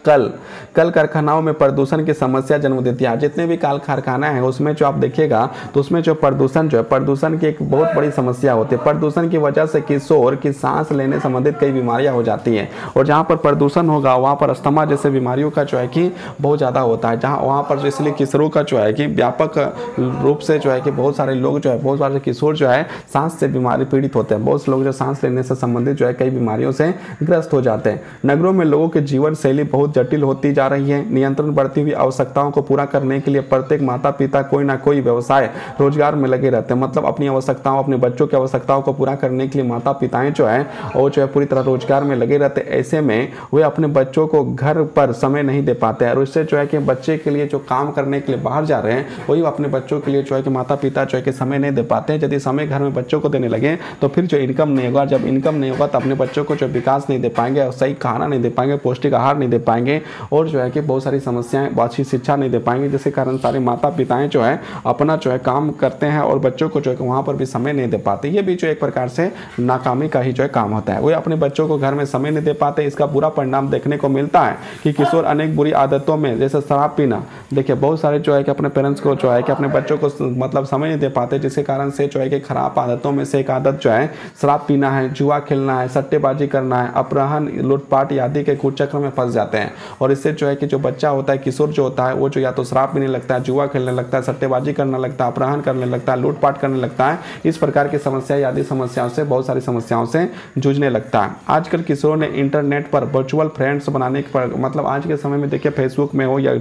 कल कारखानाओं में प्रदूषण की समस्या जन्म देती है। जितने भी कल कारखाना है उसमें जो आप देखिएगा तो उसमें जो प्रदूषण की एक बहुत बड़ी समस्या होती है। प्रदूषण की वजह से किशोर की सांस लेने संबंधित कई बीमारियां हो जाती हैं, और जहाँ पर प्रदूषण होगा वहाँ पर अस्थमा जैसे बीमारियों का जो है कि बहुत ज़्यादा होता है, जहाँ वहाँ पर इसलिए किशोरों का जो है कि व्यापक रूप से जो है कि बहुत सारे लोग जो है, बहुत सारे किशोर जो है सांस से बीमारी पीड़ित होते हैं। बहुत से लोग जो सांस लेने से संबंधित जो है कई बीमारियों से ग्रस्त हो जाते हैं। नगरों में लोगों की जीवन शैली बहुत जटिल होती जा रही है। नियंत्रण बढ़ती हुई आवश्यकताओं को पूरा करने के लिए प्रत्येक माता पिता कोई ना कोई व्यवसाय रोजगार में लगे रहते हैं। मतलब अपनी आवश्यकताओं, अपने बच्चों की आवश्यकताओं को पूरा करने के लिए माता पिताएं जो है वो जो है पूरी तरह रोजगार में लगे रहते हैं। ऐसे में वे अपने बच्चों को घर पर समय नहीं दे पाते हैं, और इससे जो है कि बच्चे के लिए जो काम करने के लिए बाहर जा रहे हैं वही अपने बच्चों के लिए जो है कि माता पिता जो है कि समय नहीं दे पाते हैं। यदि समय घर में बच्चों को देने लगे तो फिर जो इनकम नहीं होगा, जब इनकम नहीं होगा तो अपने बच्चों को जो विकास नहीं दे पाएंगे, और सही खाना नहीं दे पाएंगे, पौष्टिक आहार नहीं दे पाएंगे, और जो है कि बहुत सारी समस्याएं, अच्छी शिक्षा नहीं दे पाएंगे, जिसके कारण सारे माता पिताएं जो है अपना जो है काम करते हैं और बच्चों को जो है वहाँ पर भी समय नहीं दे पाते। ये भी जो एक प्रकार से नाकामी का ही जो है काम होता है। वो अपने बच्चों को घर में समय नहीं दे पाते। इसका बुरा परिणाम देखने को मिलता है कि किशोर अनेक बुरी आदतों में, जैसे शराब पीना, देखिए बहुत सारे जो है कि अपने पेरेंट्स को जो है कि अपने बच्चों को मतलब समय नहीं दे पाते, जिसके कारण से जो है कि खराब आदतों में से एक आदत जो है शराब पीना है, जुआ खेलना है, सट्टेबाजी करना है, अपहरण, लूटपाट आदि के कुचक्र में फंस जाते हैं। और इससे जो है कि जो बच्चा होता है, किशोर जो होता है, वो जो या तो शराब पीने लगता है, जुआ खेलने लगता है, सट्टेबाजी करने लगता है, अपहरण करने लगता है, लूटपाट करने लगता है। इस प्रकार की समस्या आदि समस्याओं से, बहुत सारी समस्याओं से जूझने लगता है। आजकल किशोरों ने इंटरनेट पर वर्चुअल फ्रेंड्स बनाने के मतलब आज के समय में देखिए फेसबुक में हो या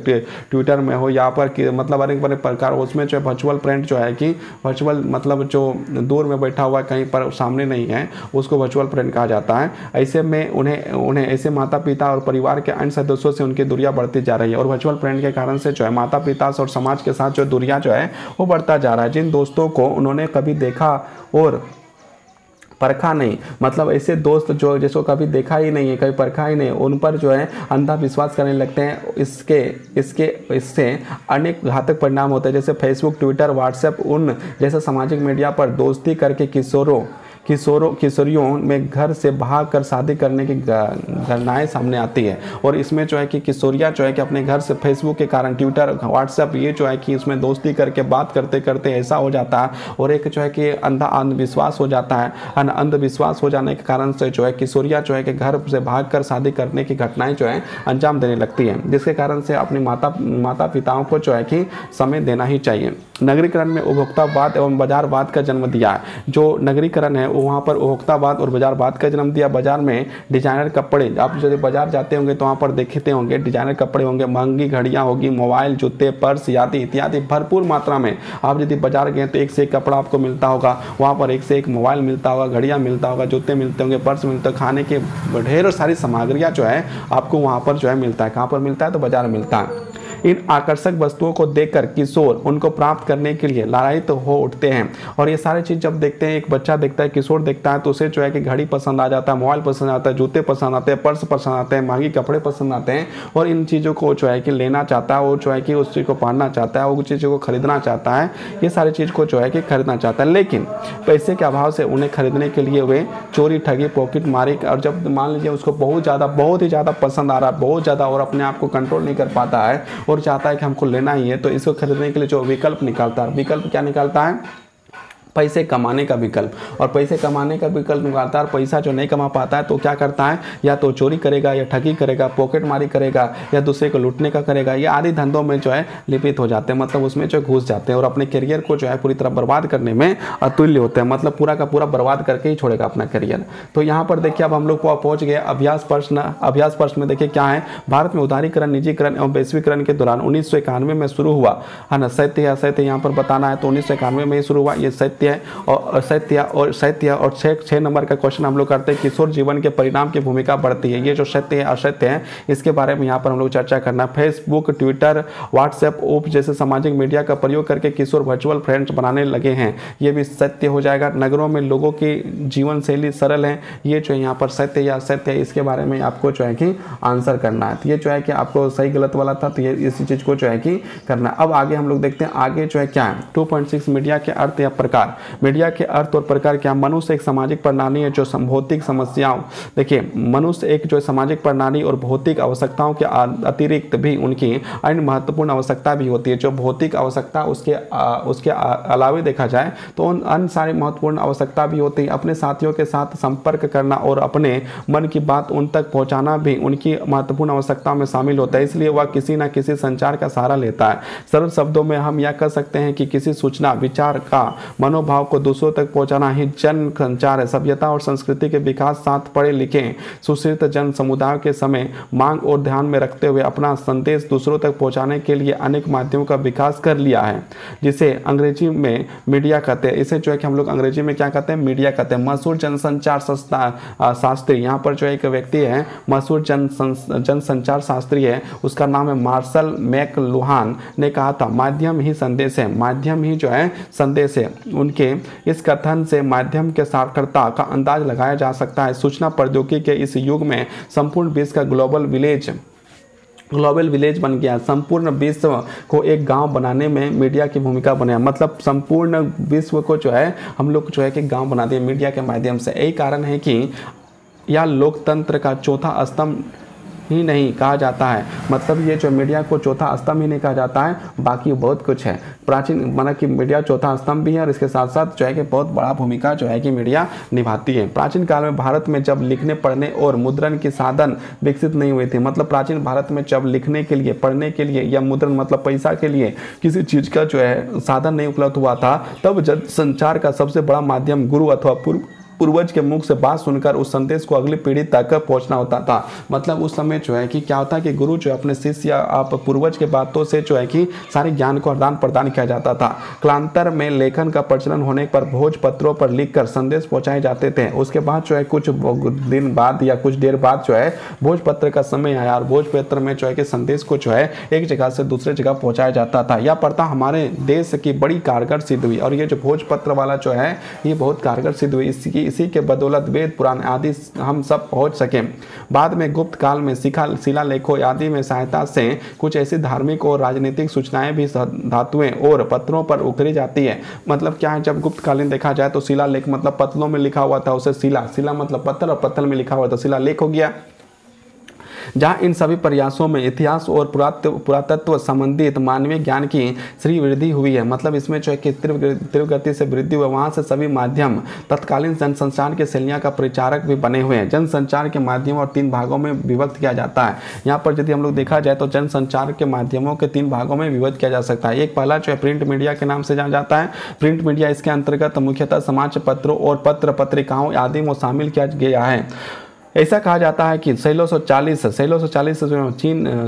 ट्विटर में हो, यहाँ पर मतलब अनेक बड़े प्रकार, उसमें जो वर्चुअल फ्रेंड जो है कि वर्चुअल मतलब जो दूर में बैठा हुआ कहीं पर सामने नहीं है उसको वर्चुअल फ्रेंड कहा जाता है। ऐसे में उन्हें ऐसे माता पिता और परिवार के अन्य सदस्यों से उनकी दूरियां बढ़ती जा रही है, और वर्चुअल फ्रेंड के कारण से जो है माता पिता और समाज के साथ जो दूरियां जो है वो बढ़ता जा रहा है। जिन दोस्तों को उन्होंने कभी देखा और परखा नहीं, मतलब ऐसे दोस्त जो जिसको कभी देखा ही नहीं है, कभी परखा ही नहीं, उन पर जो है अंधा विश्वास करने लगते हैं। इससे अनेक घातक परिणाम होते हैं, जैसे फेसबुक, ट्विटर, व्हाट्सएप, उन जैसे सामाजिक मीडिया पर दोस्ती करके किशोरियों में घर से भागकर शादी करने की घटनाएं सामने आती है। और इसमें जो है कि किशोरियाँ जो है कि अपने घर से फेसबुक के कारण, ट्विटर, व्हाट्सएप, ये जो है कि उसमें दोस्ती करके बात करते करते ऐसा हो जाता है, और एक जो है कि अंधविश्वास हो जाता है। अंधविश्वास हो जाने के कारण से जो है किशोरियाँ जो है कि घर से भागकर शादी करने की घटनाएं जो है अंजाम देने लगती है, जिसके कारण से अपने माता पिताओं को जो है कि समय देना ही चाहिए। नगरीकरण में उपभोक्तावाद एवं बाजारवाद का जन्म दिया है। जो नगरीकरण है वहाँ पर उपभोक्तावाद और बाजारवाद का जन्म दिया। बाजार में डिजाइनर कपड़े, आप यदि बाजार जाते होंगे तो वहाँ पर देखते होंगे डिजाइनर कपड़े होंगे, महंगी घड़ियाँ होगी, मोबाइल, जूते, पर्स आदि इत्यादि भरपूर मात्रा में। आप यदि बाजार गए तो एक से एक कपड़ा आपको मिलता होगा, वहाँ पर एक से एक मोबाइल मिलता होगा, घड़ियाँ मिलता होगा, जूते मिलते होंगे, पर्स मिलते होंगे, खाने के ढेर सारी सामग्रियाँ जो है आपको वहाँ पर जो है मिलता है। कहाँ पर मिलता है? तो बाजार में मिलता है। इन आकर्षक वस्तुओं को देखकर किशोर उनको प्राप्त करने के लिए लालायित हो उठते हैं। और ये सारी चीज़ जब देखते हैं, एक बच्चा देखता है, किशोर देखता है, तो उसे जो है कि घड़ी पसंद आ जाता है, मोबाइल पसंद आता है, जूते पसंद आते हैं, पर्स पसंद आते हैं, महंगी कपड़े पसंद आते हैं, और इन चीज़ों को जो है कि लेना चाहता है, वो जो है कि उस चीज़ को पहनना चाहता है, वो चीज़ों को खरीदना चाहता है, ये सारी चीज़ को जो है कि खरीदना चाहता है। लेकिन पैसे के अभाव से उन्हें खरीदने के लिए वे चोरी, ठगी, पॉकेट मारी, और जब मान लीजिए उसको बहुत ही ज़्यादा पसंद आ रहा है, बहुत ज़्यादा, और अपने आप को कंट्रोल नहीं कर पाता है और चाहता है कि हमको लेना ही है, तो इसको खरीदने के लिए जो विकल्प निकालता है, विकल्प क्या निकालता है? पैसे कमाने का विकल्प। और पैसे कमाने का विकल्प निकालता है, और पैसा जो नहीं कमा पाता है तो क्या करता है? या तो चोरी करेगा, या ठगी करेगा, पॉकेट मारी करेगा, या दूसरे को लूटने का करेगा। ये आदि धंधों में जो है लिपित हो जाते हैं, मतलब उसमें जो घुस जाते हैं और अपने करियर को जो है पूरी तरह बर्बाद करने में अतुल्य होते हैं, मतलब पूरा का पूरा बर्बाद करके ही छोड़ेगा अपना करियर। तो यहाँ पर देखिए अब हम लोग पहुँच गए अभ्यास प्रश्न में। देखिए क्या है? भारत में उदारीकरण, निजीकरण एवं वैश्वीकरण के दौरान 1991 में शुरू हुआ है ना। सत्य है, असत्य यहाँ पर बताना है, तो 1991 में ही शुरू हुआ। ये सत्य है और असत्य, और 6 नंबर का क्वेश्चन हम लोग करते हैं, किशोर जीवन के परिणाम की भूमिका बढ़ती है। ये जो सत्य है, असत्य है, इसके बारे में यहाँ पर हम लोग चर्चा करना। फेसबुक, ट्विटर, व्हाट्सएप, ओप जैसे सामाजिक मीडिया का प्रयोग करके किशोर वर्चुअल फ्रेंड्स बनाने लगे हैं, ये भी सत्य हो जाएगा। नगरों में लोगों की जीवन शैली सरल है, ये जो यहाँ पर सत्य या असत्य है, इसके बारे में आपको जो है कि आंसर करना है। तो ये जो है कि आपको सही गलत वाला था, तो ये इसी चीज़ को जो है कि करना। अब आगे हम लोग देखते हैं, आगे जो है क्या है 2.6 मीडिया के अर्थ या प्रकार। प्रकार। मीडिया के अर्थ और प्रकार क्या? मनुष्य एक सामाजिक प्रणाली है जो भौतिक समस्याओं, देखिए मनुष्य एक जो सामाजिक प्रणाली और भौतिक आवश्यकताओं के अतिरिक्त भी उनकी अन्य महत्वपूर्ण आवश्यकता भी होती है। जो भौतिक आवश्यकता उसके अलावा देखा जाए तो उन अन्य सारी महत्वपूर्ण आवश्यकता भी होती है। अपने साथियों के साथ संपर्क करना और अपने मन की बात उन तक पहुंचाना भी उनकी महत्वपूर्ण आवश्यकताओं में शामिल होता है, इसलिए वह किसी न किसी संचार का सहारा लेता है। सरल शब्दों में हम यह कह सकते हैं कि किसी सूचना विचार का मनोभाव को दूसरों तक पहुंचाना ही जन संचार है। सभ्यता और संस्कृति के विकास साथ पढ़े लिखे सुशिक्षित जन समुदाय के समय मांग और ध्यान में रखते हुए अपना संदेश दूसरों तक पहुंचाने के लिए अनेक माध्यमों का विकास कर लिया है, जिसे अंग्रेजी में मीडिया कहते हैं। इसे जो है कि हम लोग अंग्रेजी में क्या कहते हैं? मीडिया कहते हैं। मशहूर जनसंचार शास्त्री, यहाँ पर जो एक व्यक्ति है मशहूर जनसंचार शास्त्री है, उसका नाम है मार्शल मैकलुहान ने कहा था माध्यम ही संदेश है, माध्यम ही जो है संदेश है। उनके इस कथन से माध्यम के सार्थकता का अंदाज लगाया जा सकता है। सूचना प्रौद्योगिकी के इस युग में संपूर्ण विश्व का ग्लोबल विलेज बन गया। संपूर्ण विश्व को एक गांव बनाने में मीडिया की भूमिका बने, मतलब संपूर्ण विश्व को जो है हम लोग जो है कि गांव बना दिए मीडिया के माध्यम से। यही कारण है कि यह लोकतंत्र का चौथा स्तंभ ही नहीं कहा जाता है, मतलब ये जो मीडिया को चौथा स्तंभ ही नहीं कहा जाता है, बाकी बहुत कुछ है। प्राचीन माना कि मीडिया चौथा स्तंभ भी है और इसके साथ साथ जो है कि बहुत बड़ा भूमिका जो है कि मीडिया निभाती है। प्राचीन काल में भारत में जब लिखने पढ़ने और मुद्रण की साधन विकसित नहीं हुए थे, मतलब प्राचीन भारत में जब लिखने के लिए पढ़ने के लिए या मुद्रण मतलब पैसा के लिए किसी चीज़ का जो है साधन नहीं उपलब्ध हुआ था, तब जब संचार का सबसे बड़ा माध्यम गुरु अथवा पूर्वज के मुख से बात सुनकर उस संदेश को अगली पीढ़ी तक पहुंचना होता था। मतलब उस समय जो है कि क्या होता है कि गुरु जो अपने शिष्य या आप पूर्वज के बातों से जो है कि सारे ज्ञान को आदान प्रदान किया जाता था। कालांतर में लेखन का प्रचलन होने पर भोजपत्रों पर लिखकर संदेश पहुंचाए जाते थे। उसके बाद जो है कुछ दिन बाद या कुछ देर बाद जो है भोजपत्र का समय आया और भोजपत्र में जो है कि संदेश को जो है एक जगह से दूसरे जगह पहुंचाया जाता था। यह प्रथा हमारे देश की बड़ी कारगर सिद्ध हुई और ये जो भोजपत्र वाला जो है ये बहुत कारगर सिद्ध हुई। इसी के बदौलत वेद पुराण आदि हम सब पहुंच सके। बाद में गुप्त काल में शिलालेखों आदि में सहायता से कुछ ऐसी धार्मिक और राजनीतिक सूचनाएं भी धातुएं और पत्रों पर उकरी जाती है। मतलब क्या है, जब गुप्तकालीन देखा जाए तो शिलालेख मतलब पत्तलों में लिखा हुआ था, उसे शिला मतलब पत्थर और पत्थर में लिखा हुआ था शिलालेख हो गया। जहाँ इन सभी प्रयासों में इतिहास और पुरातत्व संबंधित मानवीय ज्ञान की श्री वृद्धि हुई है, मतलब इसमें जो है कि तीव्र गति से वृद्धि हुई। वहाँ से सभी माध्यम तत्कालीन जनसंचार के शैलियाँ का प्रचारक भी बने हुए हैं। जनसंचार के माध्यम और 3 भागों में विभक्त किया जाता है। यहाँ पर यदि हम लोग देखा जाए तो जनसंचार के माध्यमों के 3 भागों में विभक्त किया जा सकता है। एक पहला जो है प्रिंट मीडिया के नाम से जाना जाता है। प्रिंट मीडिया इसके अंतर्गत मुख्यतः समाचार पत्रों और पत्र पत्रिकाओं आदि में शामिल किया गया है। ऐसा कहा जाता है कि 1640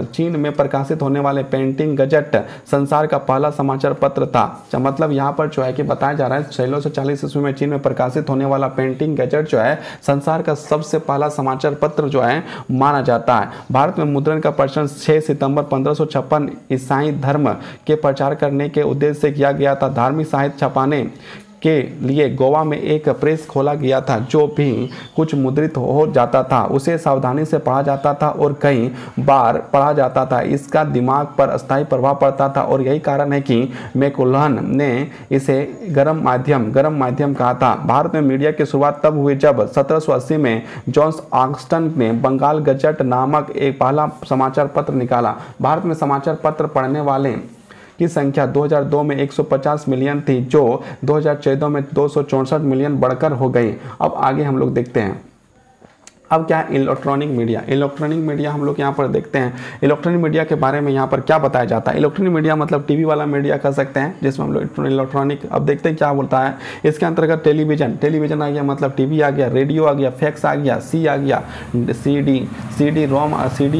चीन में प्रकाशित होने वाले पेंटिंग गजट संसार का पहला समाचार पत्र था। मतलब यहाँ पर जो है कि बताया जा रहा है 1640 ईस्वी में चीन में प्रकाशित होने वाला पेंटिंग गजट जो है संसार का सबसे पहला समाचार पत्र जो है माना जाता है। भारत में मुद्रण का प्रचलन 6 सितंबर 1556 ईसाई धर्म के प्रचार करने के उद्देश्य से किया गया था। धार्मिक साहित्य छपाने के लिए गोवा में एक प्रेस खोला गया था। जो भी कुछ मुद्रित हो जाता था उसे सावधानी से पढ़ा जाता था और कई बार पढ़ा जाता था। इसका दिमाग पर अस्थायी प्रभाव पड़ता था और यही कारण है कि मैकलुहान ने इसे गरम माध्यम कहा था। भारत में मीडिया की शुरुआत तब हुई जब 1780 में जॉन्स ऑक्सटन ने बंगाल गजट नामक एक पहला समाचार पत्र निकाला। भारत में समाचार पत्र पढ़ने वाले की संख्या 2002 में 150 मिलियन थी, जो 2014 में 264 मिलियन बढ़कर हो गई। अब आगे हम लोग देखते हैं। अब क्या है इलेक्ट्रॉनिक मीडिया हम लोग यहाँ पर देखते हैं। इलेक्ट्रॉनिक मीडिया के बारे में यहाँ पर क्या बताया जाता है। इलेक्ट्रॉनिक मीडिया मतलब टीवी वाला मीडिया कह सकते हैं, जिसमें हम लोग इलेक्ट्रॉनिक। अब देखते हैं क्या बोलता है। इसके अंतर्गत टेलीविजन आ गया, मतलब टीवी आ गया, रेडियो आ गया, फैक्स आ गया, सी आ गया, सीडी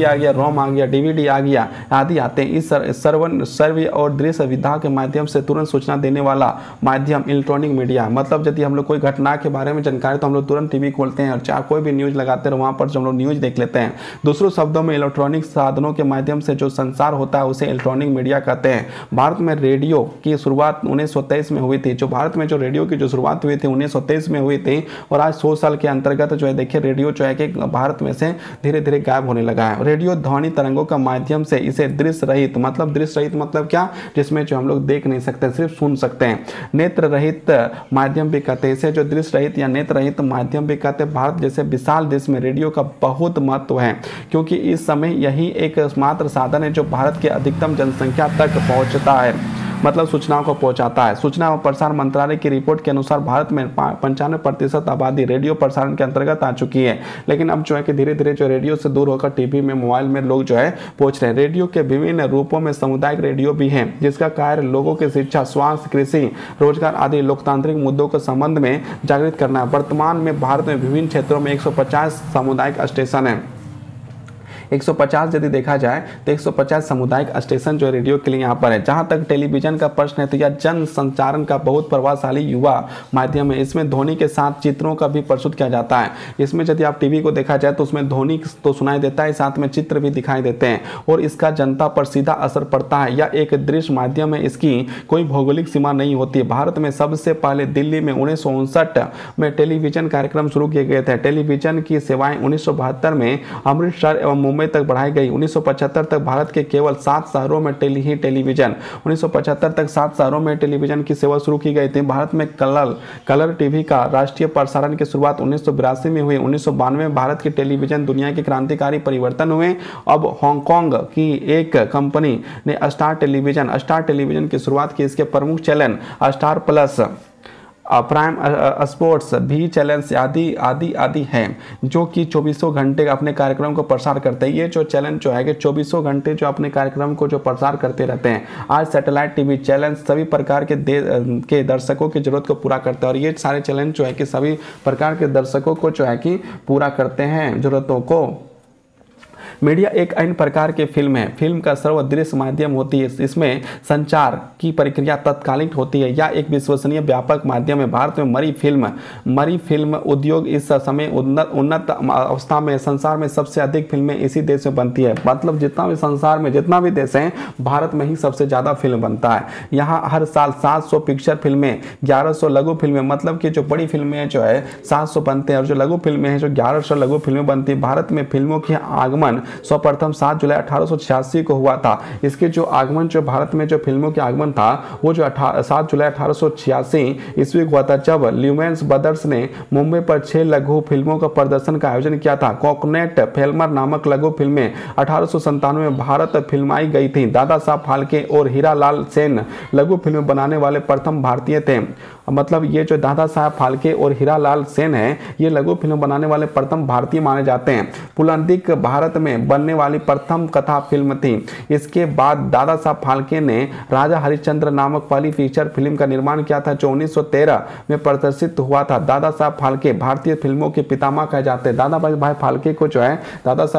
आ गया, रोम आ गया, डीवीडी आ गया आदि आते हैं। इस सर्वे और दृश्य विधा के माध्यम से तुरंत सूचना देने वाला माध्यम इलेक्ट्रॉनिक मीडिया। मतलब यदि हम लोग कोई घटना के बारे में जानकारी तो हम लोग तुरंत टीवी खोलते हैं और चाहे कोई भी न्यूज़ लगाते जाते हैं, वहाँ पर जो हम लोग न्यूज़ देख लेते हैं। दूसरों शब्दों में इलेक्ट्रॉनिक साधनों के माध्यम से जो संचार होता है उसे इलेक्ट्रॉनिक मीडिया कहते हैं। भारत में रेडियो की शुरुआत 1923 में हुई थी। जो भारत में जो रेडियो की जो शुरुआत हुई थी 1923 में हुई थी, और आज 100 साल के अंतर्गत जो है देखिए रेडियो जो है कि भारत में से धीरे धीरे गायब होने लगा है। रेडियो ध्वनि तरंगों का माध्यम से इसे दृश्य रहित मतलब क्या, जिसमें जो हम लोग देख नहीं सकते, सिर्फ सुन सकते हैं, नेत्र रहित माध्यम भी कहते हैं इसे, जो दृश्य रहित या नेत्र रहित माध्यम भी कहते हैं। भारत जैसे विशाल देश में रेडियो का बहुत महत्व है, क्योंकि इस समय यही एकमात्र साधन है जो भारत के अधिकतम जनसंख्या तक पहुंचता है, मतलब सूचनाओं को पहुंचाता है। सूचना एवं प्रसारण मंत्रालय की रिपोर्ट के अनुसार भारत में 95% आबादी रेडियो प्रसारण के अंतर्गत आ चुकी है। लेकिन अब जो है कि धीरे धीरे जो रेडियो से दूर होकर टीवी में, मोबाइल में लोग जो है पहुंच रहे हैं। रेडियो के विभिन्न रूपों में सामुदायिक रेडियो भी है, जिसका कार्य लोगों की शिक्षा, स्वास्थ्य, कृषि, रोजगार आदि लोकतांत्रिक मुद्दों के संबंध में जागृत करना है। वर्तमान में भारत में विभिन्न क्षेत्रों में 150 सामुदायिक स्टेशन है। 150 यदि देखा जाए तो 150 सामुदायिक स्टेशन जो रेडियो के लिए यहाँ पर है। जहाँ तक टेलीविजन का प्रश्न है तो यह जन संचारण का बहुत प्रभावशाली युवा माध्यम है। इसमें ध्वनि के साथ चित्रों का भी प्रस्तुत किया जाता है। इसमें यदि आप टीवी को देखा जाए तो उसमें ध्वनि तो सुनाई देता है, साथ में चित्र भी दिखाई देते हैं, और इसका जनता पर सीधा असर पड़ता है। यह एक दृश्य माध्यम है, इसकी कोई भौगोलिक सीमा नहीं होती। भारत में सबसे पहले दिल्ली में 1959 में टेलीविजन कार्यक्रम शुरू किए गए थे। टेलीविजन की सेवाएं 1972 में अमृतसर एवं मुंबई तक बढ़ाई गई। 1975 तक भारत के केवल 7 शहरों में टेलीविजन 1975 तक 7 शहरों में टेलीविजन की सेवा शुरू की गई थी। भारत में कलर टीवी का राष्ट्रीय प्रसारण की शुरुआत 1982 में हुई। 1992 में भारत की टेलीविजन दुनिया के क्रांतिकारी परिवर्तन हुए। अब हांगकांग की एक कंपनी ने स्टार टेलीविजन की शुरुआत की। इसके प्रमुख channel star plus, prime, sports, भी चैनल्स आदि हैं, जो कि 24 घंटे अपने कार्यक्रम को प्रसार करते हैं। ये जो चैनल जो है कि 24 घंटे जो अपने कार्यक्रम को जो प्रसार करते रहते हैं। आज सैटेलाइट टीवी चैनल सभी प्रकार के दर्शकों की जरूरत को पूरा करते हैं, और ये सारे चैनल जो है कि सभी प्रकार के दर्शकों को जो है कि पूरा करते हैं जरूरतों को। मीडिया एक अन्य प्रकार की फिल्म है। फिल्म का सर्वदृश्य माध्यम होती है। इसमें संचार की प्रक्रिया तत्कालिक होती है या एक विश्वसनीय व्यापक माध्यम है। भारत में मरी फिल्म उद्योग इस समय उन्नत अवस्था में। संसार में सबसे अधिक फिल्में इसी देश में बनती है। मतलब जितना भी संसार में जितना भी देश है, भारत में ही सबसे ज़्यादा फिल्म बनता है। यहाँ हर साल 700 पिक्चर फिल्में, 1100 लघु फिल्में, मतलब कि जो बड़ी फिल्में जो है 700 बनते हैं, और जो लघु फिल्में हैं जो 1100 लघु फिल्में बनती है। भारत में फिल्मों के आगमन सर्वप्रथम 7 जुलाई 1886 को हुआ था। इसके जो आगमन जो भारत में जो फिल्मों के आगमन था वो जो 7 जुलाई 1886 ईस्वी को हुआ था, जब ल्यूमेंस ब्रदर्स ने मुंबई पर 6 लघु फिल्मों का प्रदर्शन का आयोजन किया था। कोकोनेट फेल्मर नामक लघु फिल्में 1897 में भारत फिल्माई गई थी। दादा साहब फाल्के और हीरालाल सेन लघु फिल्में बनाने वाले प्रथम भारतीय थे। मतलब ये जो दादा साहब फाल्के और हीरालाल सेन है, ये लघु फिल्म बनाने वाले प्रथम भारतीय माने जाते हैं। पुलंदिक भारत में बनने वाली प्रथम कथा फिल्म थी। इसके बाद दादा साहब फाल्के ने राजा हरिश्चंद्र नामक पहली फीचर फिल्म का निर्माण किया था, जो 1913 में प्रदर्शित हुआ था। दादा साहब फाल्के भारतीय फिल्मों के पितामह कहे जाते हैं। दादा साहब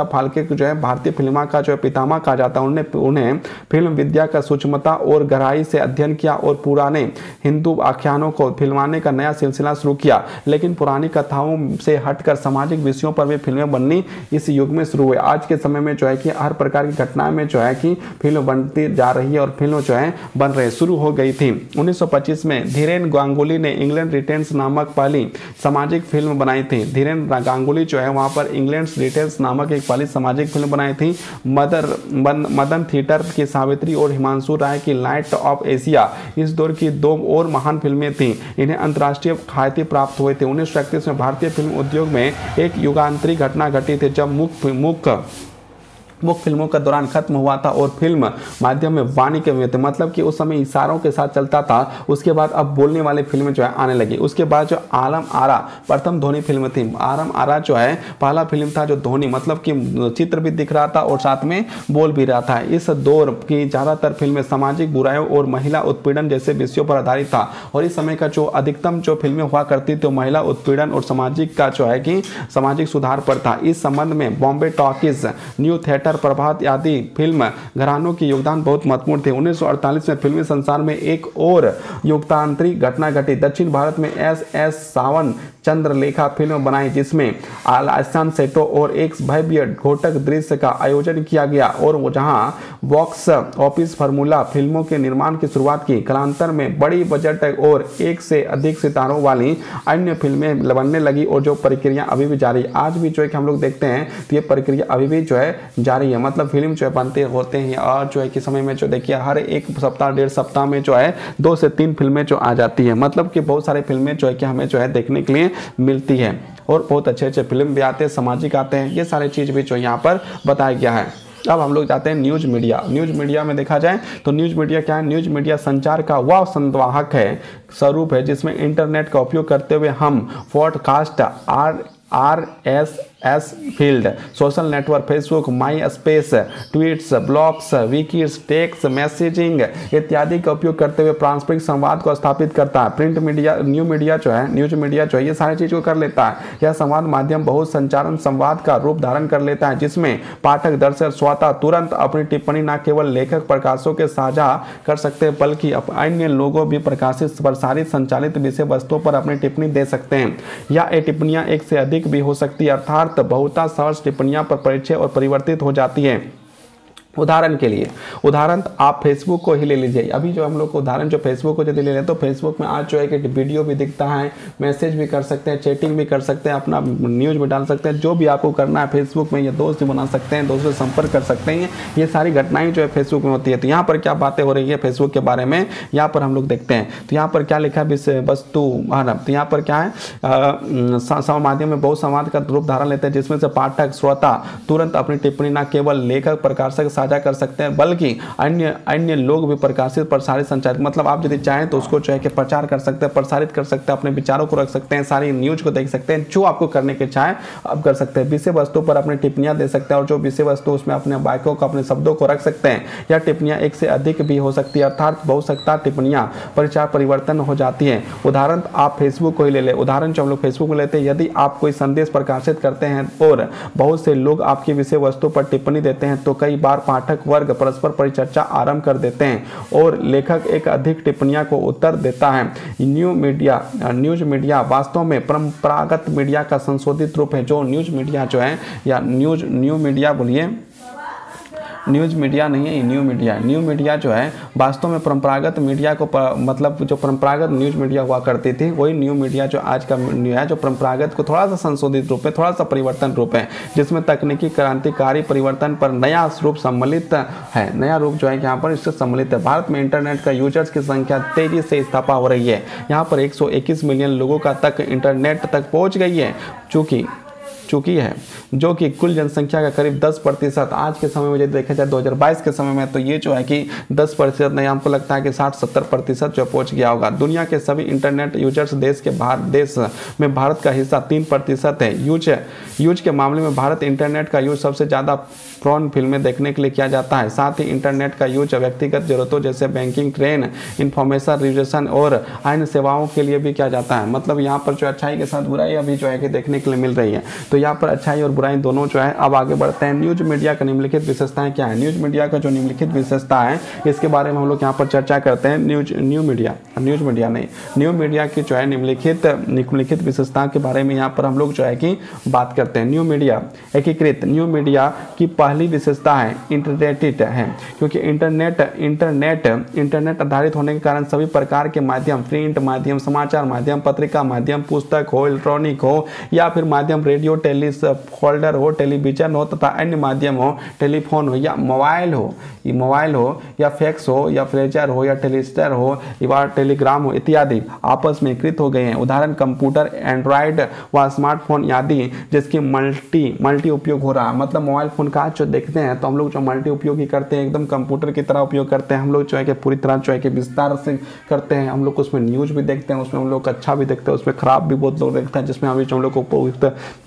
फाल्के को जो है भारतीय फिल्म का जो पितामह कहा जाता है। उन्हें फिल्म विद्या का सूक्ष्मता और गहराई से अध्ययन किया और पुराने हिंदू आख्यानों को फिल्माने का नया सिलसिला शुरू किया। लेकिन पुरानी कथाओं से हटकर सामाजिक विषयों पर भी फिल्में बननी इस युग में शुरू हुई। आज के समय में जो है कि हर प्रकार की घटनाएं में जो है कि फिल्म बनती जा रही है, और फिल्म जो है बन रही शुरू हो गई थी। 1925 में धीरेन गांगुली ने इंग्लैंड रिटर्न्स नामक पहली सामाजिक फिल्म बनाई थी। धीरेन गांगुली जो है वहां पर इंग्लैंड रिटर्न्स नामक एक पहली सामाजिक फिल्म बनाई थी। मदन थिएटर की सावित्री और हिमांशु राय की लाइट ऑफ एशिया इस दौर की 2 और महान फिल्में थीं। इन्हें अंतर्राष्ट्रीय ख्याति प्राप्त हुए थे। 1931 में भारतीय फिल्म उद्योग में एक युगांतरी घटना घटी थी, जब मुख्य फिल्मों का दौरान खत्म हुआ था और फिल्म माध्यम में वाणी के हुए थे। मतलब कि उस समय इशारों के साथ चलता था। उसके बाद अब बोलने वाली फिल्में जो है आने लगी। उसके बाद जो आलम आरा प्रथम ध्वनि फिल्म थी। आलम आरा जो है पहला फिल्म था जो ध्वनि, मतलब कि चित्र भी दिख रहा था और साथ में बोल भी रहा था। इस दौर की ज़्यादातर फिल्में सामाजिक बुराइयों और महिला उत्पीड़न जैसे विषयों पर आधारित था, और इस समय का जो अधिकतम जो फिल्में हुआ करती थी महिला उत्पीड़न और सामाजिक का जो है कि सामाजिक सुधार पर था। इस संबंध में Bombay Talkies, New Theatre theatre, Prabhat आदि फिल्म घरानों की योगदान बहुत महत्वपूर्ण थे। 1948 में फिल्मी संसार में एक और युगांतरी घटना घटी। दक्षिण भारत में एस सावन चंद्रलेखा फिल्म बनाई, जिसमें आलिशान सेटों और एक भव्य घोटक दृश्य का आयोजन किया गया और वो जहां बॉक्स ऑफिस फार्मूला फिल्मों के निर्माण की शुरुआत की। कालांतर में बड़ी बजट और एक से अधिक सितारों वाली अन्य फिल्में बनने लगी और जो प्रक्रिया अभी भी जारी है। आज भी जो है कि हम लोग देखते हैं तो ये प्रक्रिया अभी भी जो है जारी है। मतलब फिल्म जो है बनते होते हैं और जो है कि समय में जो देखिए हर एक सप्ताह 1.5 सप्ताह में जो है 2 से 3 फिल्में जो आ जाती है। मतलब कि बहुत सारी फिल्में जो है कि हमें जो है देखने के लिए मिलती है और बहुत अच्छे अच्छे फिल्म भी आते हैं, सामाजिक आते हैं। ये सारी चीज़ भी जो यहाँ पर बताया गया है। अब हम लोग जाते हैं न्यूज मीडिया। न्यूज मीडिया में देखा जाए तो न्यूज मीडिया क्या है? न्यूज मीडिया संचार का वह संवाहक है, स्वरूप है जिसमें इंटरनेट का उपयोग करते हुए हम podcast, RSS field, social network, Facebook, माई space, tweets, blogs, wikis, text messaging इत्यादि का उपयोग करते हुए पारस्परिक संवाद को स्थापित करता है। प्रिंट मीडिया, न्यूज मीडिया जो है ये सारी चीज़ों को कर लेता है। यह संवाद माध्यम बहुत संचारण संवाद का रूप धारण कर लेता है, जिसमें पाठक, दर्शक, श्रोता तुरंत अपनी टिप्पणी न केवल लेखक प्रकाशों के साझा कर सकते हैं बल्कि अन्य लोगों भी प्रसारित संचालित विषय वस्तुओं पर अपनी टिप्पणी दे सकते हैं। या ये टिप्पणियां एक से अधिक भी हो सकती है, अर्थात बहुता सहज टिप्पणियां पर परिचय और परिवर्तित हो जाती है। उदाहरण के लिए, उदाहरण आप फेसबुक को ही ले लीजिए। अभी जो हम लोग को उदाहरण जो फेसबुक को यदि ले लें तो फेसबुक में आज जो है कि वीडियो भी दिखता है, मैसेज भी कर सकते हैं, चैटिंग भी कर सकते हैं, अपना न्यूज़ भी डाल सकते हैं। जो भी आपको करना है फेसबुक में, ये दोस्त भी बना सकते हैं, दोस्तों से संपर्क कर सकते हैं। ये सारी घटनाएं जो है फेसबुक में होती है। तो यहाँ पर क्या बातें हो रही है फेसबुक के बारे में, यहाँ पर हम लोग देखते हैं। तो यहाँ पर क्या लिखा है? विषय वस्तु। तो यहाँ पर क्या है? माध्यम में बहुत संवाद का रूप धारण लेते हैं, जिसमें से पाठक, श्रोता तुरंत अपनी टिप्पणी न केवल लेखक, प्रकाशक साझा कर सकते हैं बल्कि अन्य लोग भी प्रसारित संचारित, मतलब आप यदि चाहें तो उसको चाहे कि प्रचार कर सकते हैं, प्रसारित कर सकते हैं, अपने विचारों को रख सकते हैं, सारी न्यूज को देख सकते हैं। जो आपको करने के चाहे आप कर सकते हैं। विषय वस्तु पर अपनी टिप्पणियां दे सकते हैं और जो विषय वस्तु उसमें अपने वाक्यों को, अपने शब्दों को रख सकते हैं। यह टिप्पणियां एक से अधिक भी हो सकती है, अर्थात बहुसंख्यक टिप्पणियां परिचार परिवर्तन हो जाती है। उदाहरण आप फेसबुक को ही ले ले। उदाहरण जो हम लोग फेसबुक में लेते हैं, यदि आप कोई संदेश प्रकाशित करते हैं और बहुत से लोग आपकी विषय वस्तु पर टिप्पणी देते हैं तो कई बार पाठक वर्ग परस्पर परिचर्चा आरंभ कर देते हैं और लेखक एक अधिक टिप्पणियां को उत्तर देता है। न्यूज मीडिया वास्तव में परंपरागत मीडिया का संशोधित रूप है। जो न्यूज मीडिया जो है या न्यू मीडिया बोलिए, न्यूज मीडिया नहीं है, न्यू मीडिया। न्यू मीडिया जो है वास्तव में परंपरागत मीडिया को मतलब जो परंपरागत न्यूज मीडिया हुआ करती थी वही न्यू मीडिया जो आज का न्यू है, जो परंपरागत को थोड़ा सा संशोधित रूप है, थोड़ा सा परिवर्तन रूप है, जिसमें तकनीकी क्रांतिकारी परिवर्तन पर नया रूप सम्मिलित है। नया रूप जो है यहाँ पर इससे सम्मिलित है। भारत में इंटरनेट का यूजर्स की संख्या तेजी से स्थापना हो रही है। यहाँ पर 121 मिलियन लोगों का तक इंटरनेट तक पहुँच गई है, चूंकि है जो कि कुल जनसंख्या का करीब 10%। आज के समय में यदि देखा जाए 2022 के समय में तो ये जो है कि 10% नहीं, हमको लगता है कि 60-70% जो पहुंच गया होगा। दुनिया के सभी इंटरनेट यूजर्स देश में भारत का हिस्सा 3% है। यूज के मामले में भारत इंटरनेट का यूज सबसे ज़्यादा फोन फिल्में देखने के लिए किया जाता है। साथ ही इंटरनेट का यूज व्यक्तिगत जरूरतों जैसे बैंकिंग, ट्रेन, इंफॉर्मेशन रिजर्वेशन और अन्य सेवाओं के लिए भी किया जाता है। मतलब यहाँ पर जो अच्छाई के साथ बुराई अभी जो है कि देखने के लिए मिल रही है। तो यहाँ पर अच्छाई और बुराई दोनों जो है। अब आगे बढ़ते हैं। न्यूज मीडिया का निम्नलिखित विशेषताएं क्या है? न्यूज मीडिया का जो निम्नलिखित विशेषता है इसके बारे में हम लोग यहाँ पर चर्चा करते हैं। न्यू मीडिया की जो है निम्नलिखित विशेषताओं के बारे में यहाँ पर हम लोग जो है कि बात करते हैं। न्यू मीडिया एकीकृत। न्यू मीडिया की पहली विशेषता है इंटरनेटेड है, क्योंकि इंटरनेट आधारित होने के कारण सभी प्रकार के माध्यम, प्रिंट माध्यम, समाचार माध्यम, पत्रिका माध्यम, पुस्तक हो, इलेक्ट्रॉनिक हो या फिर माध्यम रेडियो, फोल्डर हो, टेलीविजन हो तथा अन्य माध्यम हो, टेलीफोन हो या मोबाइल हो या फैक्स हो या फ्लेजर हो या टेलीस्टर हो या टेलीग्राम हो इत्यादि आपस में एकीकृत हो गए हैं। उदाहरण कंप्यूटर, एंड्रॉयड व स्मार्टफोन आदि जिसकी मल्टी उपयोग हो रहा है। मतलब मोबाइल फोन का जो देखते हैं तो हम लोग जो मल्टी उपयोग ही करते हैं, एकदम कंप्यूटर की तरह उपयोग करते हैं। हम लोग जो है कि पूरी तरह जो है कि विस्तार से करते हैं। हम लोग उसमें न्यूज भी देखते हैं, उसमें हम लोग अच्छा भी देखते हैं, उसमें खराब भी बहुत लोग देखते हैं, जिसमें अभी हम लोग को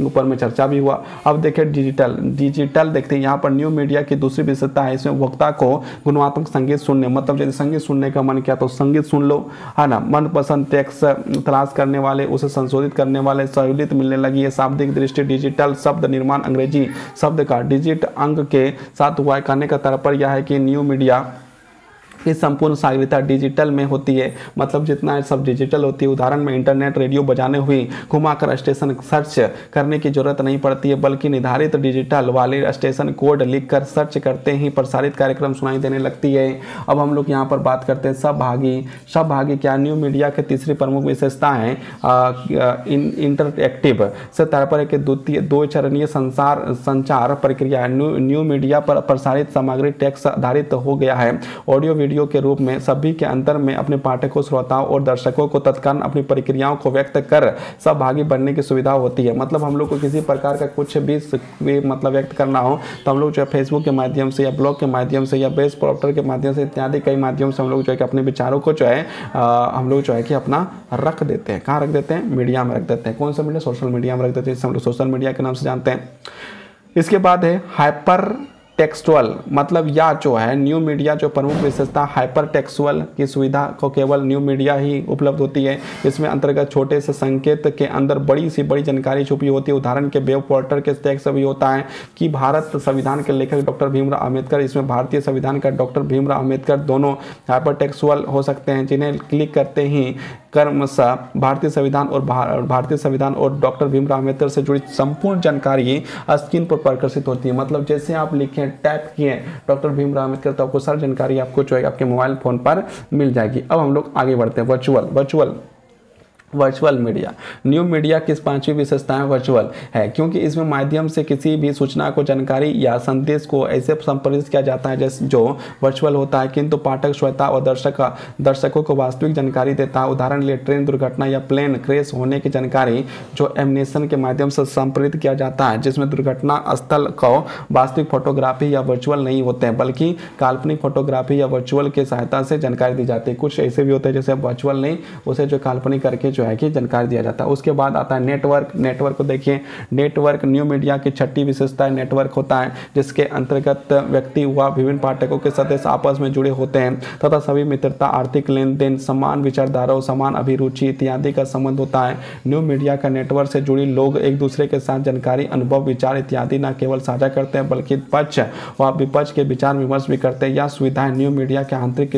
ऊपर में चर्चा भी हुआ। अब देखिए डिजिटल देखते हैं। यहाँ पर न्यू मीडिया की दूसरी विशेषता है, इसमें उपभोक्ता को गुणात्मक संगीत सुनने, मतलब यदि संगीत सुनने का मन किया तो संगीत सुन लो, है ना। मनपसंद टेक्स्ट तलाश करने वाले, उसे संशोधित करने वाले सहूलियत मिलने लगी है। शाब्दिक दृष्टि डिजिटल शब्द निर्माण अंग्रेजी शब्द का अंग के साथ हुआ है। कहने का तात्पर्य यह है कि न्यू मीडिया की संपूर्ण सागरिता डिजिटल में होती है, मतलब जितना सब डिजिटल होती है। उदाहरण में इंटरनेट रेडियो बजाने हुई घुमाकर स्टेशन सर्च करने की जरूरत नहीं पड़ती है, बल्कि निर्धारित डिजिटल वाले स्टेशन कोड लिखकर सर्च करते ही प्रसारित कार्यक्रम सुनाई देने लगती है। अब हम लोग यहाँ पर बात करते हैं सहभागी क्या न्यू मीडिया की तीसरी प्रमुख विशेषता है इंटरएक्टिव से तात्पर्य के दो चरणीय संचार प्रक्रिया। न्यू मीडिया पर प्रसारित सामग्री टेक्स्ट आधारित हो गया है, ऑडियो वीडियो के रूप में सभी के अंतर में अपने पाठकों, श्रोताओं और दर्शकों को तत्काल अपनी प्रक्रियाओं को व्यक्त कर सहभागी बनने की सुविधा होती है। मतलब हम लोग को किसी प्रकार का कुछ भी मतलब व्यक्त करना हो तो हम लोग जो है फेसबुक के माध्यम से या ब्लॉग के माध्यम से या बेस पोर्टल के माध्यम से इत्यादि कई माध्यम से हम लोग जो है कि अपने विचारों को जो है हम लोग जो है कि अपना रख देते हैं। कहाँ रख देते हैं? मीडिया में रख देते हैं। कौन सा मीडिया? सोशल मीडिया में रख देते हैं, जिसे हम लोग सोशल मीडिया के नाम से जानते हैं। इसके बाद है हाइपर टेक्सुअल, मतलब या जो है न्यू मीडिया जो प्रमुख विशेषता हाइपर टेक्सुअल की सुविधा को केवल न्यू मीडिया ही उपलब्ध होती है। इसमें अंतर्गत छोटे से संकेत के अंदर बड़ी से बड़ी जानकारी छुपी होती है। उदाहरण के वेब पोर्टल के टेक्स्ट भी होता है कि भारत संविधान के लेखक डॉक्टर भीमराव अम्बेडकर, इसमें भारतीय संविधान का डॉक्टर भीमराव अम्बेडकर दोनों हाइपर टेक्सुअल हो सकते हैं, जिन्हें क्लिक करते ही क्रमशः भारतीय संविधान और डॉक्टर भीमराव अम्बेडकर से जुड़ी संपूर्ण जानकारी स्क्रीन पर प्रकाशित होती है। मतलब जैसे आप लिखें टैप किए डॉक्टर भीमराव अम्बेडकर तो आपको सारी जानकारी आपको जो है आपके मोबाइल फोन पर मिल जाएगी। अब हम लोग आगे बढ़ते हैं। वर्चुअल मीडिया, न्यू मीडिया की पांचवी विशेषताएं वर्चुअल है, क्योंकि इसमें माध्यम से किसी भी सूचना को, जानकारी या संदेश को ऐसे संप्रेषित किया जाता है जैसे जो वर्चुअल होता है, किंतु पाठक, श्रोता और दर्शकों को वास्तविक जानकारी देता है। उदाहरण लिए ट्रेन दुर्घटना या प्लेन क्रैश होने की जानकारी जो एनिमेशन के माध्यम से संप्रेषित किया जाता है, जिसमें दुर्घटना स्थल को वास्तविक फोटोग्राफी या वर्चुअल नहीं होते हैं, बल्कि काल्पनिक फोटोग्राफी या वर्चुअल की सहायता से जानकारी दी जाती है। कुछ ऐसे भी होते हैं जैसे वर्चुअल नहीं, उसे जो काल्पनिक करके जो है कि जानकारी दिया जाता है। उसके बाद आता है नेटवर्क को देखिए। नेटवर्क न्यू मीडिया की छठी विशेषता नेटवर्क होता है, जिसके अंतर्गत व्यक्ति व विभिन्न पाठकों के सदस्य आपस में जुड़े होते हैं तथा सभी मित्रता, आर्थिक लेन देन, समान विचारधाराओं, समान अभिरुचि इत्यादि का संबंध होता है। न्यू मीडिया का नेटवर्क से जुड़ी लोग एक दूसरे के साथ जानकारी, अनुभव, विचार इत्यादि न केवल साझा करते हैं बल्कि पक्ष व विपक्ष के विचार विमर्श भी करते हैं। यह सुविधाएं न्यू मीडिया के आंतरिक